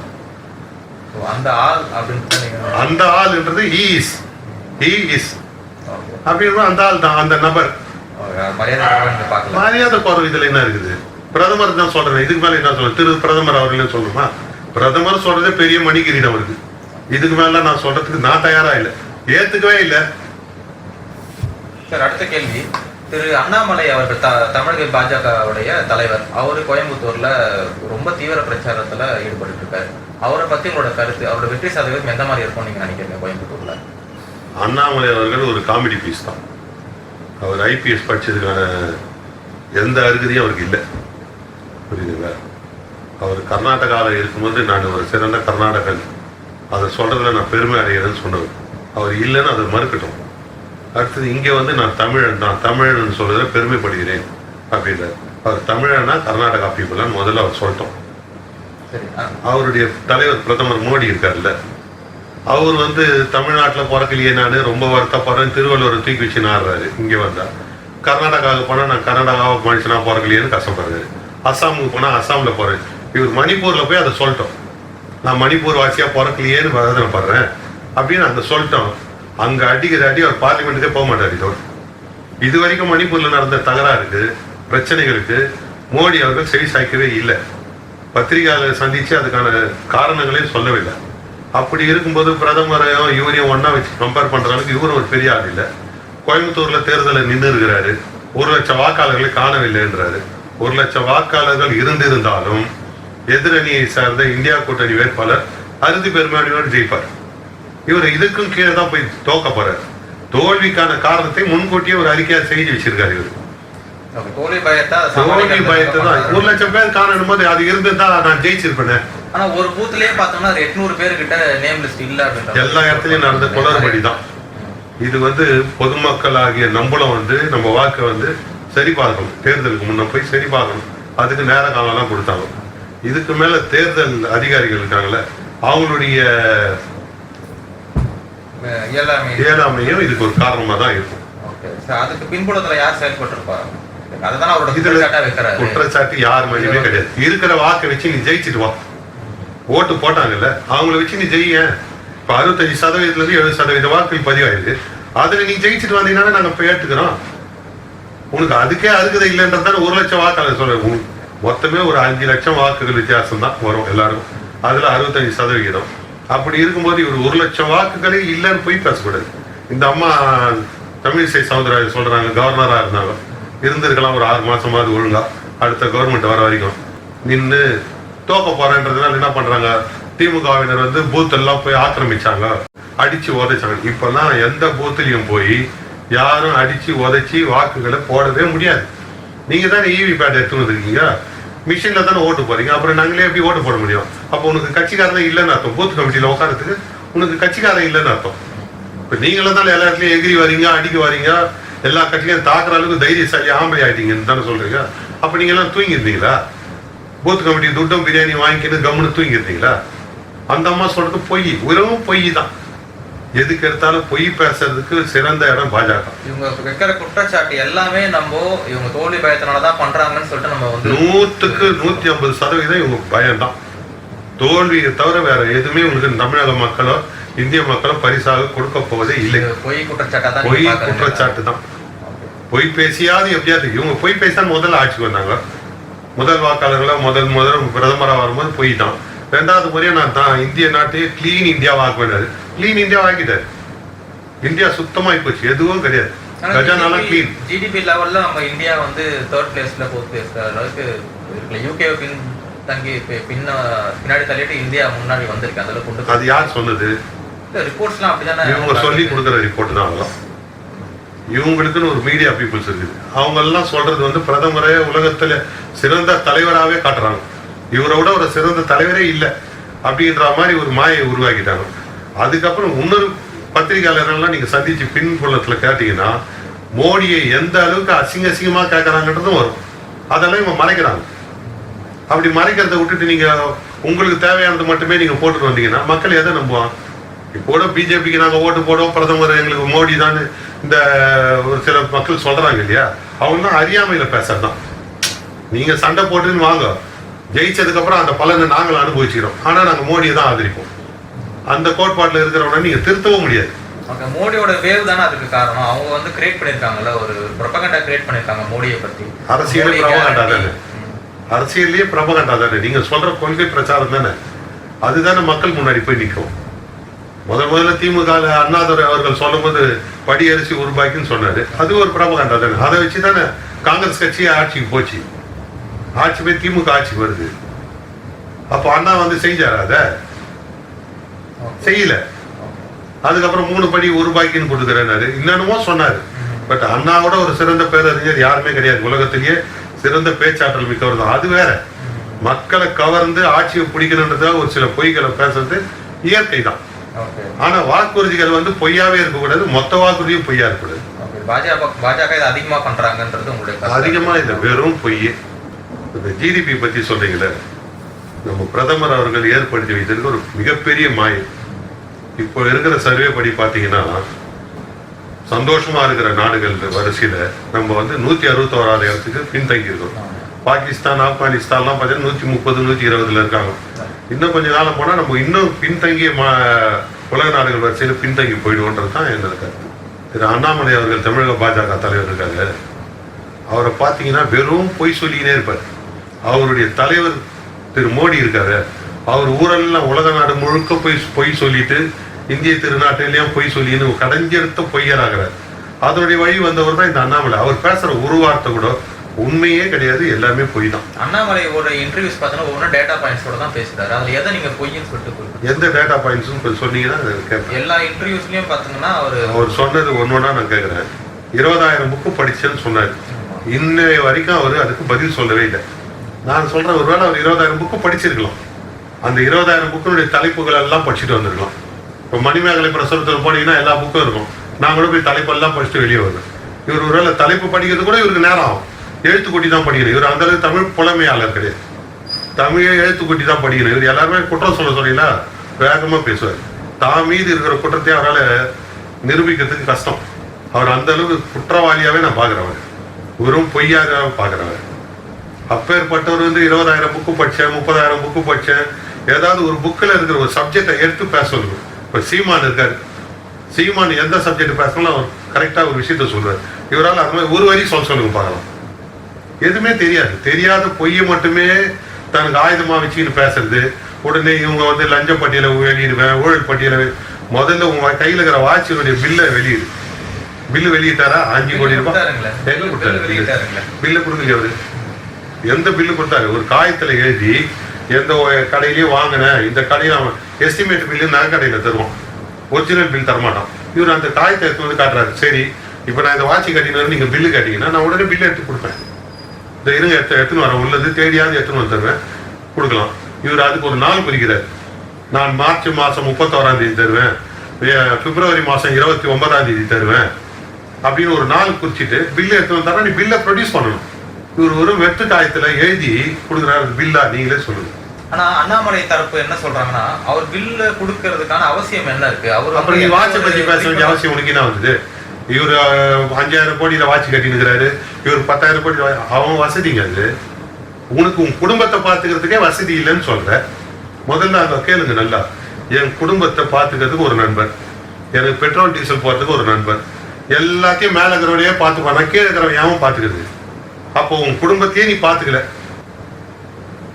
அந்த ஆள் அப்படின்னு அந்த ஆள்ன்றது he is அப்படின்னா அந்த ஆள் தான், அந்த நபர். மரியாதை குறைவு இதுல என்ன இருக்குது? பிரதமர் தான் சொல்றேன், இதுக்கு மேல என்ன சொல்றேன்? திரு பிரதமர் அவர்களே சொல்லுமா? பிரதமர் சொல்றதே பெரிய மணிகிரீடம் இருக்கு. இதுக்கு மேல நான் சொல்றதுக்கு நான் தயாரா இல்லை, ஏத்துக்கவே இல்லை. சார், அடுத்த கேள்வி. திரு அண்ணாமலை அவர்கள் தமிழக பாஜகவுடைய தலைவர், அவரு கோயம்புத்தூர்ல ரொம்ப தீவிர பிரச்சாரத்துல ஈடுபட்டு இருக்காரு. அவரை பத்தி உங்களோட கருத்து, அவரோட வெற்றி சதவீதம் எந்த மாதிரி இருக்கும் நீங்க நினைக்கிறீங்க கோயம்புத்தூர்ல? அண்ணாமலை அவர்கள் ஒரு காமெடி பீஸ் தான். அவர் ஐபிஎஸ் படிச்சதுக்கான எந்த அருகதையும் அவருக்கு இல்லை. புரியுதுங்களா? அவர் கர்நாடகாவில் இருக்கும்போது நான் ஒரு சிறந்த கர்நாடகன், அதை சொல்றதுல நான் பெருமை அடைகிறேன்னு சொன்னவர். அவர் இல்லைன்னு அதை மறுக்கட்டும். அடுத்தது இங்கே வந்து நான் தமிழன் தான், தமிழன் சொல்றதுல பெருமைப்படுகிறேன் அப்படின்றார். அவர் தமிழனா கர்நாடகா பீப்புளான்னு முதல்ல அவர் சொல்லிட்டோம். அவருடைய தலைவர் பிரதமர் மோடி இருக்கார்ல, அவர் வந்து தமிழ்நாட்டில் பிறக்கலையே, நான் ரொம்ப வருத்தப்படுறேன், திருவள்ளுவர் தூக்கி வச்சு நாடுறாரு. இங்கே வந்தா கர்நாடகாவுக்கு போனால் நான் கர்நாடகாவை மனுஷனா பிறக்கலையேன்னு கஷ்டப்படுறாரு. அஸ்ஸாமுக்கு போனால் அஸ்ஸாமில் போறேன். இவர் மணிப்பூரில் போய் அதை சொல்லிட்டோம், நான் மணிப்பூர் வாசியாக பிறக்கலையேன்னு வேதனைப்படுறேன் அப்படின்னு அங்கே சொல்லிட்டோம். அங்கே அடிக்கிற அடி அவர் பார்லிமெண்ட்டுக்கே போக மாட்டார். இதோடு இது வரைக்கும் மணிப்பூரில் நடந்த தகராறுக்கு, பிரச்சனைகளுக்கு மோடி அவர்கள் செவி சாய்க்கவே இல்லை. பத்திரிகையாளர் சந்தித்து அதுக்கான காரணங்களையும் சொல்லவில்லை. அப்படி இருக்கும்போது பிரதமரையும் இவரையும் ஒன்றா வச்சு கம்பேர் பண்ணுற அளவுக்கு இவரும் ஒரு பெரிய ஆள் இல்லை. கோயம்புத்தூரில் தேர்தலில் நின்று இருக்கிறாரு, 1 லட்சம் வாக்காளர்களை காணவில்லைன்றாரு. 1 லட்சம் வாக்காளர்கள் இருந்திருந்தாலும் எதிரணியை சார்ந்த இந்தியா கூட்டணி வேட்பாளர் அறுதி பெரும்பான்மையோடு ஜெயிப்பார். இவர் இதுக்கும் கீழே தான் போய் தோக்க போறாரு. தோல்விக்கான காரணத்தை முன்கூட்டியே ஒரு அறிக்கையா செய்து வச்சிருக்காரு. இவர் தோல்வி பயத்தை தான் 1 லட்சம் பேர் காணும் போது அது இருந்திருந்தா நான் ஜெயிச்சிருப்பேன். ஆனா ஒரு பூத்லயே பார்த்தோம்னா 800 பேர்கிட்ட நேம் லிஸ்ட் இல்ல அப்படின்ற எல்லா இடத்துலயும் நடந்த குளறுபடி தான். இது வந்து பொதுமக்கள் ஆகிய நம்மளும் வந்து நம்ம வாக்கை வந்து சரி பார்க்கணும். தேர்தலுக்கு முன்ன போய் சரி பார்க்கணும். அதுக்கு நேர காலம்லாம் கொடுத்தாங்க. இதுக்கு மேல தேர்தல் அதிகாரிகள் இருக்காங்கல்ல, அவங்களுடைய இயலாமையும் இதுக்கு ஒரு காரணமா தான் இருக்கும். அதுக்கு பின்புலத்துல யார் செயல்பட்டிருப்பாரு? அதுதான் அவரோட குற்றச்சாட்டு யார் மேலேயுமே கிடையாது. இருக்கிற வாக்கை வச்சு நீ ஜெயிச்சுட்டு வா. ஓட்டு போட்டாங்கல்ல, அவங்கள வச்சு நீ ஜெயிய. இப்ப 65% 70% வாக்குகள் பதிவாயிருக்கு. அதுல நீ ஜெயிச்சுட்டு வந்தீங்கன்னா நாங்க இப்ப ஏற்றுக்கிறோம். உனக்கு அதுக்கே அருகதை இல்லைன்றதான 1 லட்சம் வாக்காளர் சொல்றேன். மொத்தமே ஒரு 5 லட்சம் வாக்குகள் வித்தியாசம் தான் வரும் எல்லாரும். அதுல 65%. அப்படி இருக்கும்போது இவர் 1 லட்சம் வாக்குகளே இல்லைன்னு போய் பேசக்கூடாது. இந்த அம்மா தமிழிசை சவுந்தரராஜன் சொல்றாங்க, கவர்னரா இருந்தாங்க, இருந்திருக்கலாம் ஒரு 6 மாசமாவது ஒழுங்கா, அடுத்த கவர்மெண்ட் வர வரைக்கும் நின்று தோக்க போறேன்றதுனால என்ன பண்றாங்க, திமுகவினர் வந்து பூத் எல்லாம் போய் ஆக்கிரமிச்சாங்க, அடிச்சு உதைச்சாங்க. இப்பெல்லாம் எந்த பூத்துலயும் போய் யாரும் அடிச்சு உதைச்சி வாக்குகளை போடவே முடியாது. நீங்க தானே இவி பேட் எடுத்து வந்துருக்கீங்க, மிஷின்ல தானே ஓட்டு போறீங்க. அப்புறம் நாங்களே எப்படி ஓட்டு போட முடியும்? அப்போ உனக்கு கட்சிக்காரன் இல்லைன்னு அர்த்தம். பூத் கமிட்டியில உட்காரத்துக்கு உனக்கு கட்சிக்காரன் இல்லைன்னு அர்த்தம். இப்ப நீங்களும் தானே எல்லா இடத்துலயும் எகிரி வரீங்க, அடிக்க வரீங்க, எல்லா கட்சியும் தாக்குற அளவுக்கு தைரியசாலி ஆம்பளை ஆயிட்டீங்கன்னு தானே சொல்றீங்க. அப்ப நீங்க எல்லாம் தூங்கி இருந்தீங்களா? பூத் கமிட்டி துட்டம் பிரியாணி வாங்கிக்கிட்டு கம்முன்னு தூங்கி இருந்தீங்களா? அந்த அம்மா சொல்றது பொய், வெறும் பொய் தான். எதுக்கு எடுத்தாலும் பொய் பேசுறதுக்கு சிறந்த இடம் பாஜக. இவங்க வைக்கிற குற்றச்சாட்டு எல்லாமே நம்ம இவங்க தோல்வி பயத்தினாலதான் பண்றாங்கன்னு சொல்லிட்டு நம்ம வந்து 100க்கு 150% இவங்க பயம்தான். தோல்வியை தவிர வேற எதுவுமே உங்களுக்கு தமிழக மக்களோ இந்திய மக்களோ பரிசாக கொடுக்க போவதே இல்லை. பொய் குற்றச்சாட்டு பொய் குற்றச்சாட்டு தான். பொய் பேசியாவது எப்படியாவது இவங்க பொய் பேசா முதல்ல ஆட்சிக்கு வந்தாங்க. முதல் வாக்காளர்களா முதல் பிரதமராக வரும்போது பொய் தான். 2வது முறையா நான் தான் இந்திய நாட்டையே கிளீன் இந்தியாவா ஆக்க வேண்டாது. கிளீன் இந்தியா ஆக்கிட்டாரு. இந்தியா சுத்தமாயி போச்சு, எதுவும் கிடையாது. கஜானாலாம் கிளீன். ஜிடிபி லெவல்ல நம்ம இந்தியா வந்து 3rd பிளேஸ்ல போத் பேசுற அளவுக்கு யூகே தங்கி பின்னாடி தள்ளிட்டு இந்தியா முன்னாடி வந்திருக்கு. அதுல கொண்டு அது யார் சொன்னது? ரிப்போர்ட்ஸ்லாம் அப்படிதானே இவங்க சொல்லி கொடுக்குற ரிப்போர்ட் தான். அதெல்லாம் இவங்களுக்குன்னு ஒரு மீடியா பீப்புள்ஸ் இருக்குது. அவங்க எல்லாம் சொல்றது வந்து பிரதமரே உலகத்துல சிறந்த தலைவராகவே காட்டுறாங்க. இவரோட ஒரு சிறந்த தலைவரே இல்லை அப்படின்ற மாதிரி ஒரு மாயை உருவாக்கிட்டாங்க. அதுக்கப்புறம் இன்னொரு பத்திரிகையாளர்கள்லாம் நீங்க சந்திச்சு பின்புலத்துல கேட்டீங்கன்னா மோடியை எந்த அளவுக்கு அசிங்கமா கேட்கறாங்கன்றதும் வரும். அதெல்லாம் இவங்க மறைக்கிறாங்க. அப்படி மறைக்கிறத விட்டுட்டு நீங்க உங்களுக்கு தேவையானது மட்டுமே நீங்க போட்டுட்டு வந்தீங்கன்னா மக்கள் எதை நம்புவாங்க? இப்போ பிஜேபிக்கு நாங்க ஓட்டு போடுவோம், பிரதமர் எங்களுக்கு மோடி தான் இந்த ஒரு சில மக்கள் சொல்றாங்க இல்லையா, அவங்க தான் அறியாமையில பேசுறதுதான். நீங்க சண்டை போட்டுன்னு வாங்க, ஜெயிச்சதுக்கு அப்புறம் அந்த பலனை நாங்கள் அனுபவிச்சுக்கிறோம், ஆனா நாங்க மோடியை தான் ஆதரிப்போம். அந்த கோட்பாட்டில் இருக்கிறவங்க நீங்க திருத்தவும் முடியாது. மோடியோட வேவ் தானே அதுக்கு காரணம். அவங்க வந்து கிரியேட் பண்ணிருக்காங்கல்ல, ஒரு ப்ரொபகண்டா கிரியேட் பண்ணிருக்காங்க மோடியை பத்தி. அரசியலே ப்ரொபகண்டா தானே, அரசியலே ப்ரொபகண்டா தானே. நீங்க சொல்ற கொள்கை பிரச்சாரம் தானே, அதுதானே மக்கள் முன்னாடி போய் நிற்கும். முதல்ல திமுக அண்ணாதுரை அவர்கள் சொல்லும் போது படி அரிசி ரூபாய்க்குன்னு சொன்னாரு, அது ஒரு ப்ரொபகண்டா தானே. அதை வச்சு தானே காங்கிரஸ் கட்சி ஆட்சிக்கு போச்சு. ஆட்சி போய் திமுக ஆட்சிக்கு வருது. அப்போ அண்ணா வந்து செஞ்சாரு, அத செய்யல. அதுக்கப்புறம் 3 படி ரூபாய்க்குன்னு கொடுக்குறாரு, என்னென்னமோ சொன்னாரு. பட் அண்ணாவோட ஒரு சிறந்த பேரறிஞர் யாருமே கிடையாது உலகத்திலேயே. சிறந்த பேச்சாற்றல் மிக்கவர் தான். அது வேற. மக்களை கவர்ந்து ஆட்சியை பிடிக்கணுன்றதா ஒரு சில பொய்களை பேசுறது இயற்கை தான். ஆனா வாக்குறுதிகள் வந்து பொய்யாவே இருக்கக்கூடாது, மொத்த வாக்குறுதியும் பொய்யா இருக்கக்கூடாது. பாஜக இதை அதிகமா பண்றாங்கன்றது உங்களுடைய அதிகமா இல்ல, வெறும் பொய். இந்த ஜிடிபி பத்தி சொல்றீங்களே, நம்ம பிரதமர் அவர்கள் ஏற்படுத்தி வைத்திருக்க ஒரு மிகப்பெரிய மாயை. இப்போ இருக்கிற சர்வே படி பாத்தீங்கன்னா சந்தோஷமா இருக்கிற நாடுகள் வரிசையில நம்ம வந்து 161வது இடத்துக்கு பின்தங்கி இருக்கோம். பாகிஸ்தான், ஆப்கானிஸ்தான்லாம் பார்த்தீங்கன்னா 130, 120 இருக்காங்க. இன்னும் கொஞ்சம் காலம் போனா நம்ம இன்னும் பின்தங்கிய உலக நாடுகள் வரிசையில பின்தங்கி போயிடுவோன்றது தான் என்னோட கருத்து. திரு அண்ணாமலை அவர்கள் தமிழக பாஜக தலைவர் இருக்காங்க. அவரை பார்த்தீங்கன்னா வெறும் பொய் சொல்லிக்கினே இருப்பார். அவருடைய தலைவர் திரு மோடி இருக்காரு, அவர் ஊரெல்லாம் உலக நாடு முழுக்க பொய் சொல்லிட்டு இந்திய திருநாட்டிலையும் பொய் சொல்லின்னு கடைஞ்செடுத்த பொய்யராகிறார். அதனுடைய வழி வந்தவர் தான் இந்த அண்ணாமலை. அவர் பேசுற ஒரு வார்த்தை கூட உண்மையே கிடையாது, எல்லாமே பொய் தான். அண்ணாமலையோட இன்டர்வியூஸ் பார்த்தோன்னா ஒவ்வொரு டேட்டா பாயிண்ட்ஸோட தான் பேசுறாரு. அதுல எதை நீங்க பொய்ன்னு சொல்லிட்டு எந்த டேட்டா பாயிண்ட்ஸ் சொன்னீங்கன்னா கேட்பேன். எல்லா இன்டர்வியூஸ்லயும் பாத்தீங்கன்னா அவர் சொன்னது ஒன்னொன்னா நான் கேட்கிறேன். 20,000 புக்கு படிச்சேன்னு சொன்னாரு. இன்னைய வரைக்கும் அவர் அதுக்கு பதில் சொல்லவே இல்லை. நான் சொல்றேன், ஒருவேளை அவர் 20,000 புக்கு படிச்சிருக்கலாம். அந்த 20,000 புக்கினுடைய தலைப்புகள் எல்லாம் படிச்சுட்டு வந்திருக்கலாம். இப்போ மணிமேகலை பிரசுரத்தில் போனீங்கன்னா எல்லா புக்கும் இருக்கும். நான் கூட போய் தலைப்பெல்லாம் படிச்சுட்டு வெளியே வருவேன். இவர் ஒருவேளை தலைப்பு படிக்கிறது கூட இவருக்கு நேரம் ஆகும். எழுத்துக்கூட்டி தான் படிக்கணும். இவர் அந்த அளவுக்கு தமிழ் புலமையாளர் கிடையாது. தமிழை எழுத்துக்கூட்டி தான் படிக்கணும். இவர் எல்லாருமே குற்றம் சொல்றீங்களா, வேகமாக பேசுவார். தான் மீது இருக்கிற குற்றத்தை அவரால் நிரூபிக்கிறதுக்கு கஷ்டம். அவர் அந்த அளவுக்கு குற்றவாளியாகவே நான் பார்க்குறவர், வெறும் பொய்யாக பார்க்குறவர். அப்பேற்பட்டவர் 20,000 புக்கு படித்தேன், 30,000 புக்கு படித்தேன், ஏதாவது ஒரு புக்கில் இருக்கிற ஒரு சப்ஜெக்டை எடுத்து பேச சொல்லுங்க. இப்போ சீமான் இருக்கார், சீமான் எந்த சப்ஜெக்ட் பேசணும் அவர் கரெக்டாக ஒரு விஷயத்த சொல்றாரு. இவரால் அது மாதிரி ஒரு வரி சொல்லுங்க பார்க்கலாம். எதுவுமே தெரியாத பொய்யை மட்டுமே தனக்கு ஆயுதமாக வச்சுக்கிட்டு பேசுறது. உடனே இவங்க லஞ்ச பட்டியலை வெளியிடுவேன், ஊழல் பட்டியலை. முதல்ல உங்க கையில் இருக்கிற வாட்சினுடைய பில்லை பில்லு வெளியிட்டாரா? 5 கோடி ரூபாய் எங்க கொடுத்தாரு? பில்லு கொடுக்கலையே அவரு. எந்த பில்லு கொடுத்தாரு? ஒரு காயத்துல எழுதி எந்த கடையிலயும் வாங்கினேன், இந்த கடையில அவன் எஸ்டிமேட் பில்லு நகை கடையில தருவான், ஒரிஜினல் பில் தரமாட்டான். இவர் அந்த காயத்தை எடுத்து காட்டுறாரு. சரி, இப்போ நான் இந்த வாட்சி கட்டினாரு, நீங்க பில்லு கட்டிங்கன்னா நான் உடனே பில்லு எடுத்து கொடுப்பேன். இந்த இருங்க எடுத்துன்னு வரேன், உள்ளது தேடியாவது எடுத்துன்னு வந்து தருவேன், கொடுக்கலாம். இவர் அதுக்கு ஒரு நாள் குறிக்கிறார். நான் மார்ச் மாதம் 31ஆம் தேதி தருவேன், பிப்ரவரி மாதம் 29ஆம் தேதி தருவேன் அப்படின்னு ஒரு நாள் குறிச்சிட்டு பில்லு எடுத்து வந்தாரா நீ பில்லை ப்ரொடியூஸ் பண்ணணும். இவர் ஒரு வெற்று காயத்துல எழுதி கொடுக்குறாரு. பில்லா நீங்களே சொல்லுங்க. ஆனா அண்ணாமலை தரப்பு என்ன சொல்றாங்கன்னா, அவர் பில்லு கொடுக்கறதுக்கான அவசியம் என்ன இருக்கு? அவர் அப்புறம் நீ வாட்சை பத்தி பேச வேண்டிய அவசியம் உனக்கு என்ன வந்தது? இவர் 5,000 கோடியில வாட்சி கட்டினுக்கிறாரு, இவர் 10,000 கோடி. அவன் வசதிங்க அது. உனக்கு உன் குடும்பத்தை பார்த்துக்கிறதுக்கே வசதி இல்லைன்னு சொல்ற. முதல்ல அங்க கேளுங்க நல்லா. என் குடும்பத்தை பார்த்துக்கிறதுக்கு ஒரு நண்பர், எனக்கு பெட்ரோல் டீசல் போறதுக்கு ஒரு நண்பர், எல்லாத்தையும் மேல இருக்கிறவனையே பார்த்துப்பான், கீழே இருக்கிறவன் ஏன் பார்த்துக்கிறது? அப்போ உன் குடும்பத்தையே நீ பார்த்துக்கல.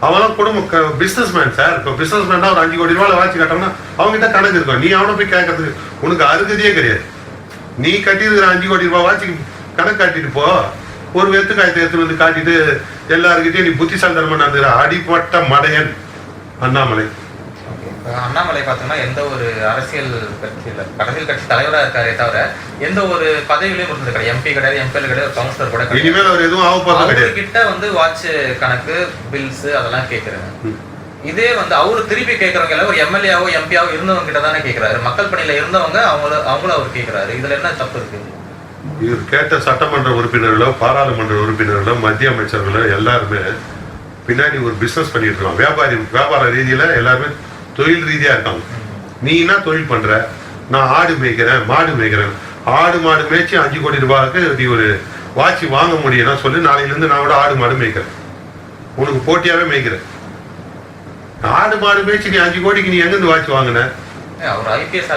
அவன் குடும்ப பிசினஸ் மேன் சார். இப்போ பிசினஸ் மேன் ஒரு 5 கோடி ரூபாய் வாட்சி கட்டணும்னா அவங்ககிட்ட கணக்கு இருக்கும். நீ அவனை போய் கேட்கறதுக்கு உனக்கு அருகதையே கிடையாது. நீ கட்டியிருக்கிற 5 கோடி ரூபாய் வாட்சி கணக்கு காட்டிட்டு போ. ஒரு வெத்து காயத்தை எடுத்துட்டு வந்து காட்டிட்டு எல்லாருக்கிட்டையும் நீ புத்திசாலித்தனமா நடந்துக்கிற அடிப்பட்ட மடையன் அண்ணாமலை. அண்ணாமலை பார்த்தோம்னா எந்த ஒரு அரசியல் கட்சி தலைவராக இருக்காரே தவிர எந்த ஒரு பதவியிலையும் இருந்தது கிடையாது. எம்பி கிடையாது, எம்பிஎல் கிடையாது, ஒரு கவுன்சிலர் கூட கிடையாது. இனிமேல் அவர் எதுவும் ஆகப்போறது கிடையாது. கிட்ட வாட்ச் கணக்கு, பில்ஸ் அதெல்லாம் கேட்கறாங்க. இதே அவரு திருப்பி கேட்கறவங்க ஒரு எம்எல்ஏவோ எம்பியாவோ இருந்தவங்க கிட்ட தானே கேட்கிறாரு. மக்கள் பணியில இருந்தவங்க அவங்களும் அவர் கேட்கிறாரு. இதுல என்ன தப்பு இருக்கு? இவர் கேட்ட சட்டமன்ற உறுப்பினர்களோ பாராளுமன்ற உறுப்பினர்களோ மத்திய அமைச்சர்களோ எல்லாருமே பின்னாடி ஒரு பிசினஸ் பண்ணிட்டு இருக்காங்க. வியாபார ரீதியில எல்லாருமே தொழில் ரீதியா இருக்காங்க. நீ என்ன தொழில் பண்ற? நான் ஆடு மேய்க்கிறேன், மாடு மேய்க்கிறேன். ஆடு மாடு மேய்ச்சி 5 கோடி ரூபாய்க்கு நீ ஒரு வாட்சி வாங்க முடியும்னா சொல்லி, நாளையில இருந்து நான் கூட ஆடு மாடு மேய்க்கிறேன், உனக்கு போட்டியாவே மேய்க்கிறேன். ஆடு மாடு மேய்ச்சி நீ 5 கோடிக்கு நீ எங்கிருந்து வாட்சி வாங்கின? ஐபிஎஸ்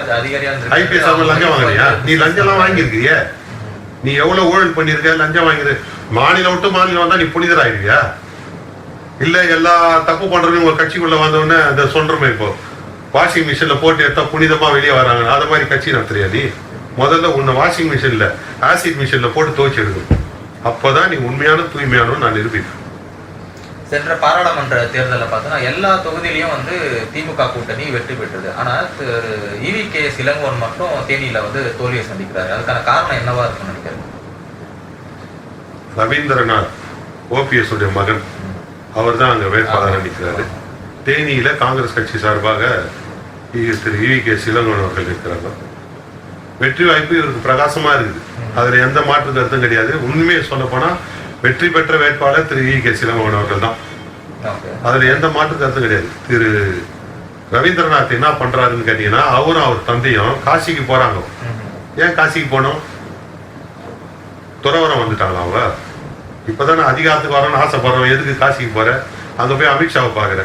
லஞ்சம் வாங்கினியா? நீ லஞ்சம் எல்லாம் வாங்கியிருக்கிறிய? நீ எவ்வளவு ஊழல் பண்ணிருக்க, லஞ்சம் வாங்கிரு. மாநிலம் விட்டு மாநிலம் வந்தா நீ புனிதராயிருக்கியா? இல்ல எல்லா தப்பு பண்றவங்க ஒரு கட்சிக்குள்ள வந்தவொடனே அந்த சொல்றமே, இப்போ வாஷிங் மிஷின்ல போட்டு எடுத்தா புனிதமா வெளியே வராங்க, அத மாதிரி கட்சி நடத்துறியா நீ? முதல்ல உன்னை வாஷிங் மிஷின்ல ஆசிட் மிஷின்ல போட்டு துவைச்சு எடுக்கணும். அப்பதான் நீ உண்மையான தூய்மையான நான் நிரூபிப்பேன். சென்ற பாராளுமன்ற தேர்தலில் பார்த்தோன்னா எல்லா தொகுதியிலையும் திமுக கூட்டணி வெற்றி பெற்றது. ஆனா EVK இளங்கோவன் மட்டும் தேனியில தோல்வியை சந்திக்கிறாரு. அதுக்கான காரணம் என்னவா இருக்குன்னு நினைக்கிறேன்? ரவீந்திரநாத் OPS உடைய மகன், அவர் தான் அங்க வேட்பாளராக நிற்கிறாரு. தேனியில காங்கிரஸ் கட்சி சார்பாக திரு EVK இளங்கோவன் அவர்கள் இருக்கிறாங்க. வெற்றி வாய்ப்பு இவருக்கு பிரகாசமா இருக்குது. அதுல எந்த மாற்று கருத்தும் கிடையாது. உண்மையை சொல்ல போனா வெற்றி பெற்ற வேட்பாளர் திரு EVK இளங்கோவன் அவர்கள் தான். அதுல எந்த மாற்று கருத்தும் கிடையாது. திரு ரவீந்திரநாத் என்ன பண்றாருன்னு கேட்டீங்கன்னா, அவரும் அவர் தந்தையும் காசிக்கு போறாங்க. ஏன் காசிக்கு போனோம்? துறவரம் வந்துட்டாங்களா அவங்க? இப்பதானே அதிகாரத்துக்கு வரணும்னு ஆசைப்படுறோம். எதுக்கு காசிக்கு போற? அங்க போய் அமித்ஷாவை பாக்குற.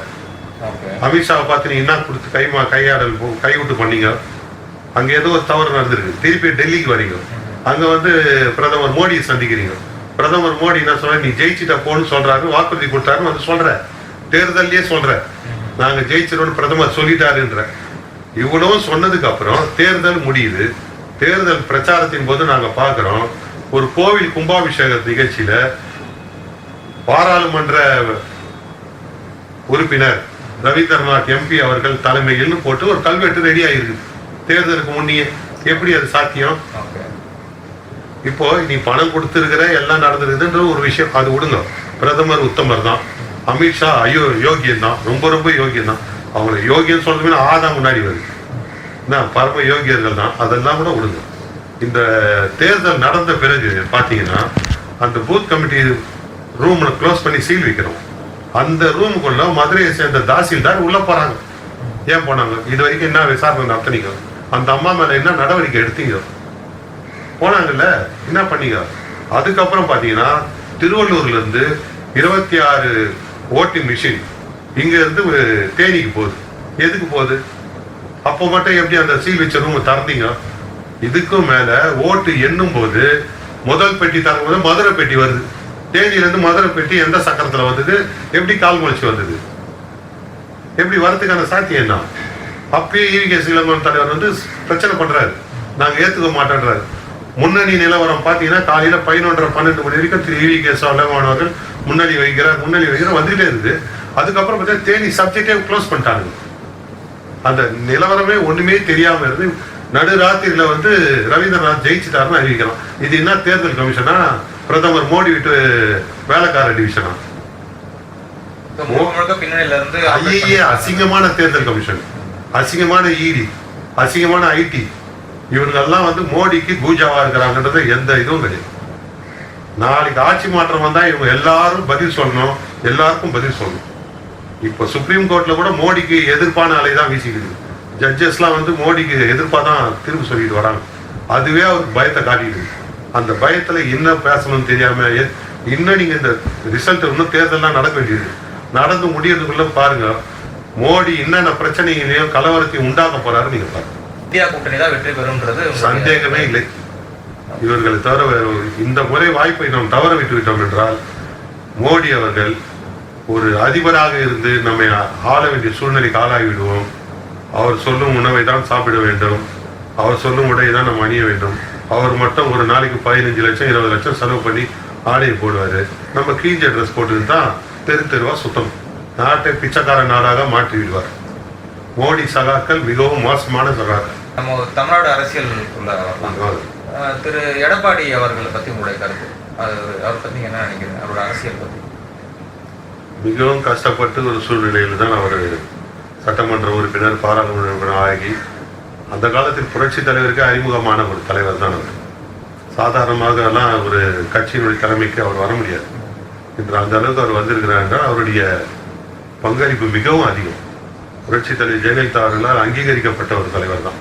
அமித்ஷாவை பார்த்து நீ என்ன கொடுத்து கையாடல் கைவிட்டு பண்ணீங்க? அங்க ஏதோ ஒரு தவறு நடந்திருக்கு. திருப்பி டெல்லிக்கு வரீங்க. அங்க பிரதமர் மோடியை சந்திக்கிறீங்க. பிரதமர் மோடி என்ன சொல்ற? நீ ஜெயிச்சுட்ட போன்னு சொல்றாரு, வாக்குறுதி கொடுத்தாருன்னு சொல்ற. தேர்தலே சொல்ற நாங்க ஜெயிச்சிரோன்னு பிரதமர் சொல்லிட்டாருன்ற. இவ்வளவு சொன்னதுக்கு அப்புறம் தேர்தல் முடியுது. தேர்தல் பிரச்சாரத்தின் போது நாங்க பாக்குறோம், ஒரு கோவில் கும்பாபிஷேக நிகழ்ச்சியில பாராளுமன்ற உறுப்பினர் ரவீந்திரநாத் MP அவர்கள் தலைமையில் போட்டு ஒரு கல்வெட்டு ரெடி ஆயிருக்கு தேர்தலுக்கு முன்னியே. எப்படி அது சாத்தியம்? இப்போ நீ பணம் கொடுத்திருக்கிற, எல்லாம் நடந்திருக்குன்ற ஒரு விஷயம், அது விடுங்க. பிரதமர் உத்தமர் தான், அமித்ஷா யோகியன் தான், ரொம்ப ரொம்ப யோகியன் தான். அவங்களை யோகியன் சொல்றதுமே ஆதான் முன்னாடி வருது. பரம யோகியர்கள் தான். அதெல்லாம் கூட விடுங்க. இந்த தேர்தல் நடந்த பிறகு பாத்தீங்கன்னா அந்த பூத் கமிட்டி ரூம்ல க்ளோஸ் பண்ணி சீல் வைக்கிறோம். அந்த ரூமுக்குள்ள மதுரையை சேர்ந்த தாசில்தார் உள்ள போறாங்க. ஏன் போனாங்க? இது வரைக்கும் என்ன விசாரணை நடத்துனீங்க? அந்த அம்மா மேல என்ன நடவடிக்கை எடுத்தீங்க? போனாங்கல்ல, என்ன பண்ணீங்க? அதுக்கப்புறம் பாத்தீங்கன்னா திருவள்ளூர்ல இருந்து 26 ஓட்டிங் மிஷின் இங்க இருந்து தேனிக்கு போகுது. எதுக்கு போகுது? அப்போ மட்டும் எப்படி அந்த சீல் வச்ச ரூம் திறந்தீங்க? இதுக்கும் மேல ஓட்டு எண்ணும் போது முதல் பெட்டி திறக்கும் போது மதுரை பெட்டி வருது. தேனியில இருந்து மதுரை பெட்டி எந்த சக்கரத்துல வந்தது? எப்படி கால் முளைச்சு வந்தது? எப்படி வரதுக்கான சாத்தியம் என்ன? அப்பயே EVKS இளங்கோவன் தலைவர் வந்து பிரச்சனை பண்றாரு, நாங்க ஏத்துக்க மாட்டேன்றாரு. முன்னணி நிலவரம் பாத்தீங்கன்னா காலையில 11:30-12 மணி வரைக்கும் EVKS இளங்கோவன் அவர்கள் முன்னணி வைக்கிற வந்துகிட்டே இருக்கு. அதுக்கப்புறம் பார்த்தா தேனி சப்ஜெக்டே க்ளோஸ் பண்ணிட்டாங்க. அந்த நிலவரமே ஒண்ணுமே தெரியாம இருந்து நடுராத்திரியில வந்து ரவீந்திரநாத் ஜெயிச்சுட்டாருன்னு அறிவிக்கலாம். இது என்ன தேர்தல் கமிஷனா? பிரதமர் மோடி விட்டு வேலைக்கார டிவிஷனா? அசிங்கமான தேர்தல் கமிஷன், அசிங்கமான இடி, அசிங்கமான IT, இவங்கெல்லாம் வந்து மோடிக்கு பூஜாவா இருக்கிறாங்கன்றது எந்த இதுவும் கிடையாது. நாளைக்கு ஆட்சி மாற்றம் வந்தா இவங்க எல்லாரும் பதில் சொல்லணும், எல்லாருக்கும் பதில் சொல்லணும். இப்போ சுப்ரீம் கோர்ட்ல கூட மோடிக்கு எதிர்ப்பான அலை தான் வீசிக்கிது. ஜட்ஜஸ்லாம் வந்து மோடிக்கு எதிர்ப்பா தான் திரும்ப சொல்லிட்டு வராங்க. அதுவே அவருக்கு பயத்தை காட்டிடுது. அந்த பயத்துல என்ன பேசணும்னு தெரியாம இன்னும் நீங்க இந்த ரிசல்ட் இன்னும் தேர்தல்லாம் நடக்க வேண்டியது. நடந்து முடியறதுக்குள்ள பாருங்க, மோடி என்னென்ன பிரச்சனைகளையும் கலவரத்தையும் உண்டாக்க போறாரு நீங்க பாருங்க. இந்தியா கூட்டணி தான் வெற்றி பெறும்ன்றது சந்தேகமே இல்லை. இவர்களை தவிர இந்த முறை வாய்ப்பை நாம் தவற விட்டு விட்டோம் என்றால் மோடி அவர்கள் ஒரு அதிபராக இருந்து நம்மை ஆள வேண்டிய சூழ்நிலைக்கு ஆளாகிவிடுவோம். அவர் சொல்லும் உணவை தான் சாப்பிட வேண்டும், அவர் சொல்லும் உடையை தான் நம்ம அணிய வேண்டும். அவர் மட்டும் ஒரு நாளைக்கு 15 லட்சம் 20 லட்சம் செலவு பண்ணி ஆடையை போடுவாரு. நம்ம கிழிஞ்ச ட்ரெஸ் போட்டு தான் தெருவா சுத்தம், நாட்டை பிச்சைக்கார நாடாக மாற்றி விடுவார். மோடி சகாக்கள் மிகவும் மோசமான சகாக்கள். நம்ம தமிழ்நாடு அரசியல் திரு எடப்பாடி அவர்களை பத்தி உங்களுடைய கருத்து, அவரை பத்தி என்ன நினைக்கிறீங்க? அவரோட அரசியல் பத்தி மிகவும் கஷ்டப்பட்டு ஒரு சூழ்நிலையில் தான் அவர் சட்டமன்ற உறுப்பினர், பாராளுமன்ற உறுப்பினர் ஆகி அந்த காலத்தில் புரட்சி தலைவருக்கு அறிமுகமான ஒரு தலைவர் தான் அவர். சாதாரணமாக எல்லாம் ஒரு கட்சியினுடைய தலைமைக்கு அவர் வர முடியாது என்று அந்த அளவுக்கு அவர் வந்திருக்கிறார் என்றால் அவருடைய பங்களிப்பு மிகவும் அதிகம். புரட்சி தலைவர் ஜெயலலிதா அவர்களால் அங்கீகரிக்கப்பட்ட ஒரு தலைவர் தான்.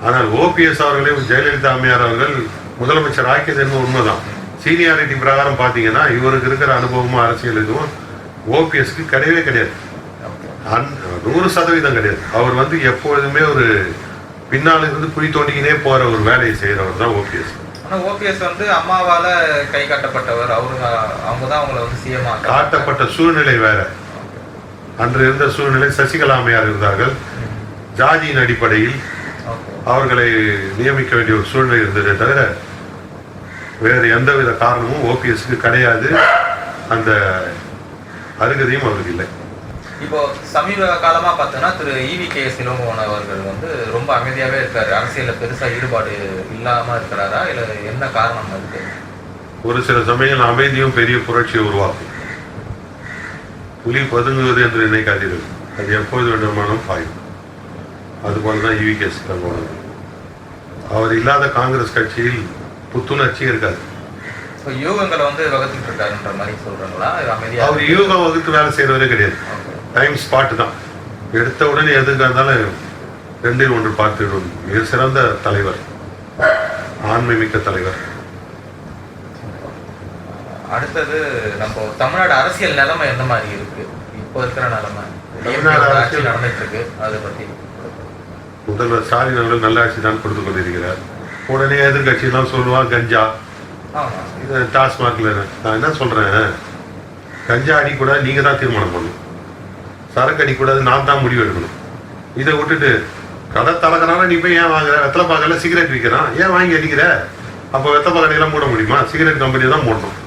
ஆனால் OPS அவர்களையும் ஜெயலலிதா அம்மையார் அவர்கள் முதலமைச்சர் ஆக்கியது என்ன உண்மைதான். சீனியாரிட்டி பிரகாரம் பார்த்தீங்கன்னா இவருக்கு இருக்கிற அனுபவமும் அரசியல் இதுவும் OPSக்கு கிடையவே கிடையாது. 100% கிடையாது. அவர் வந்து எப்பொழுதுமே ஒரு பின்னால இருந்து குழி தோண்டிக்கினே போற ஒரு வேலையை செய்யறவர் தான் OPS. ஆனா OPS வந்து அம்மாவால கை காட்டப்பட்டவர், அவங்க தான் அவங்களை வந்து சிஎம் காட்டப்பட்ட சூழ்நிலை வேற. அன்று இருந்த சூழ்நிலை சசிகலா அம்மையார் இருந்தார்கள். ஜாதியின் அடிப்படையில் அவர்களை நியமிக்க வேண்டிய ஒரு சூழ்நிலை இருந்ததே தவிர வேறு எந்தவித காரணமும் OPSக்கு கிடையாது. அந்த அருகதையும் அவருக்கு இல்லை. இப்போ சமீப காலமா பார்த்தோன்னா திரு EVKS இளங்கோவன் அவர்கள் வந்து ரொம்ப அமைதியாவே இருக்காரு, அரசியல்ல பெருசா ஈடுபாடு இல்லாம இருக்கிறாரா, இல்ல என்ன காரணம் இருக்கு? ஒரு சில சமயம் அமைதியும் பெரிய புரட்சியை உருவாக்கும். புலி பதுங்குவது என்று நினைக்காதீர்கள், அது எப்போது வேண்டுமானும் பாயும். அதுபோலதான் EVKS இளங்கோவன். அவர் இல்லாத காங்கிரஸ் கட்சியில் புத்துணர்ச்சி இருக்காது. யூகங்களை வந்து வகுத்துட்டு இருக்காருன்ற மாதிரி சொல்றாங்களா? அவர் யூகம் வகுத்து வேலை செய்யறவரே கிடையாது. டைம் ஸ்பாட் தான். எடுத்த உடனே எதுக்காக இருந்தாலும் 2-1 பார்த்துவிடும். மிக சிறந்த தலைவர், ஆண்மை மிக்க தலைவர். அடுத்தது நம்ம தமிழ்நாடு அரசியல் நிலைமை எந்த மாதிரி இருக்கு? இப்போ இருக்கிற நிலைமை அரசியல் நடந்துட்டு இருக்கு, அதை பத்தி. முதல்வர் ஸ்டாலின் அவர்கள் நல்ல ஆட்சி தான் கொடுத்து கொண்டிருக்கிறார். உடனே எதிர்கட்சியெல்லாம் சொல்லுவான் கஞ்சா, இது டாஸ்மார்க்ல. நான் என்ன சொல்றேன், கஞ்சா அடிக்கூடாது, நீங்க தான் தீர்மானம் பண்ணணும். சரக்கு அடிக்கூடாது, நான் தான் முடிவு எடுக்கணும். இதை விட்டுட்டு கடை தலக்கிறானா நீ போய் ஏன் வாங்குற? வெத்தலை பாக்கல சிகரெட் விற்கிறான், ஏன் வாங்கி அடிக்கிற? அப்போ வெத்தலை கடையெல்லாம் மூட முடியுமா? சிகரெட் கம்பெனியை தான் மூடணும்.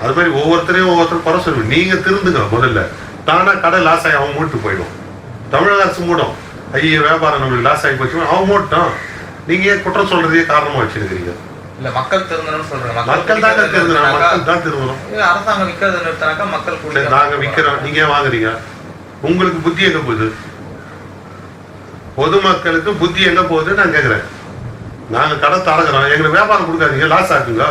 அது மாதிரி ஒவ்வொருத்தரும் குறை சொல்லுவோம். நீங்க திருந்துங்க முதல்ல. தானா கடை லாஸ் ஆகி அவன் மூட்டு போயிடும். தமிழக அரசு மூடும். ஐயோ வியாபாரம் நம்மளுக்கு லாஸ் ஆகி போச்சு, அவன் மூட்டான். நீங்க ஏன் குற்றம் சொல்றதே காரணமா வச்சிருக்கிறீங்க? இல்ல மக்கள் திருந்தணும்னு சொல்றாங்க. மக்கள் தான் திருந்தணும், மக்கள் தான் திருந்தணும். அரசாங்கம் விற்கிறது நிறுத்தினாக்கா மக்கள் கூட நாங்க விற்கிறோம், நீங்க ஏன் வாங்குறீங்க? உங்களுக்கு புத்தி எங்க போகுது? பொதுமக்களுக்கு புத்தி எங்க போகுதுன்னு நான் கேட்கிறேன். நாங்க கடை தரகிறோம், எங்களுக்கு வியாபாரம் கொடுக்காதீங்க, லாஸ் ஆக்குங்க.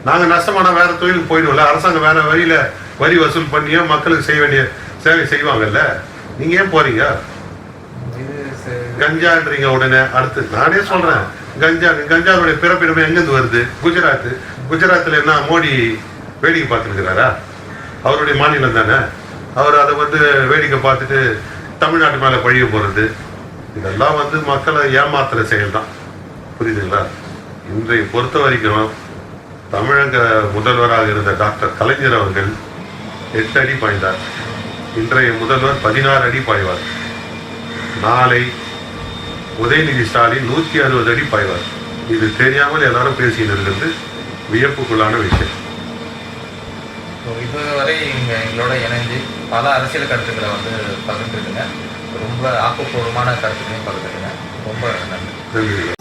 நாங்க நஷ்டமான வேற தொழிலுக்கு போயிடுவோம்ல. அரசாங்கம் வேற வழியில வரி வசூல் பண்ணியோ மக்களுக்கு செய்ய வேண்டிய சேவை செய்வாங்கல்ல. நீங்க ஏன் போறீங்க? கஞ்சான்றீங்க உடனே அடுத்து நானே சொல்றேன் கஞ்சாவுடைய பிறப்பிடமே எங்கிருந்து வருது? குஜராத்தில் என்ன மோடி வேடிக்கை பார்த்துருக்கிறாரா? அவருடைய மாநிலம் தானே. அவர் அதை வேடிக்கை பார்த்துட்டு தமிழ்நாட்டு மேல பழிய போறது, இதெல்லாம் மக்களை ஏமாத்துற செயல் தான். புரியுதுங்களா? இன்றைய பொறுத்த வரைக்கும் தமிழக முதல்வராக இருந்த டாக்டர் கலைஞர் அவர்கள் 8 அடி பாய்ந்தார். இன்றைய முதல்வர் 16 அடி பாய்வார். நாளை உதயநிதி ஸ்டாலின் 160 அடி பாய்வார். இது தெரியாமல் எல்லாரும் பேசின்னு இருக்கிறது வியப்புக்குள்ளான விஷயம். இதுவரை எங்களோட இணைஞ்சு பல அரசியல் கருத்துக்களை பகிர்ந்துருக்குங்க. ரொம்ப ஆக்கப்பூர்வமான கருத்துக்களையும் பகிர்ந்துருக்குங்க. ரொம்ப நன்றி. நன்றி.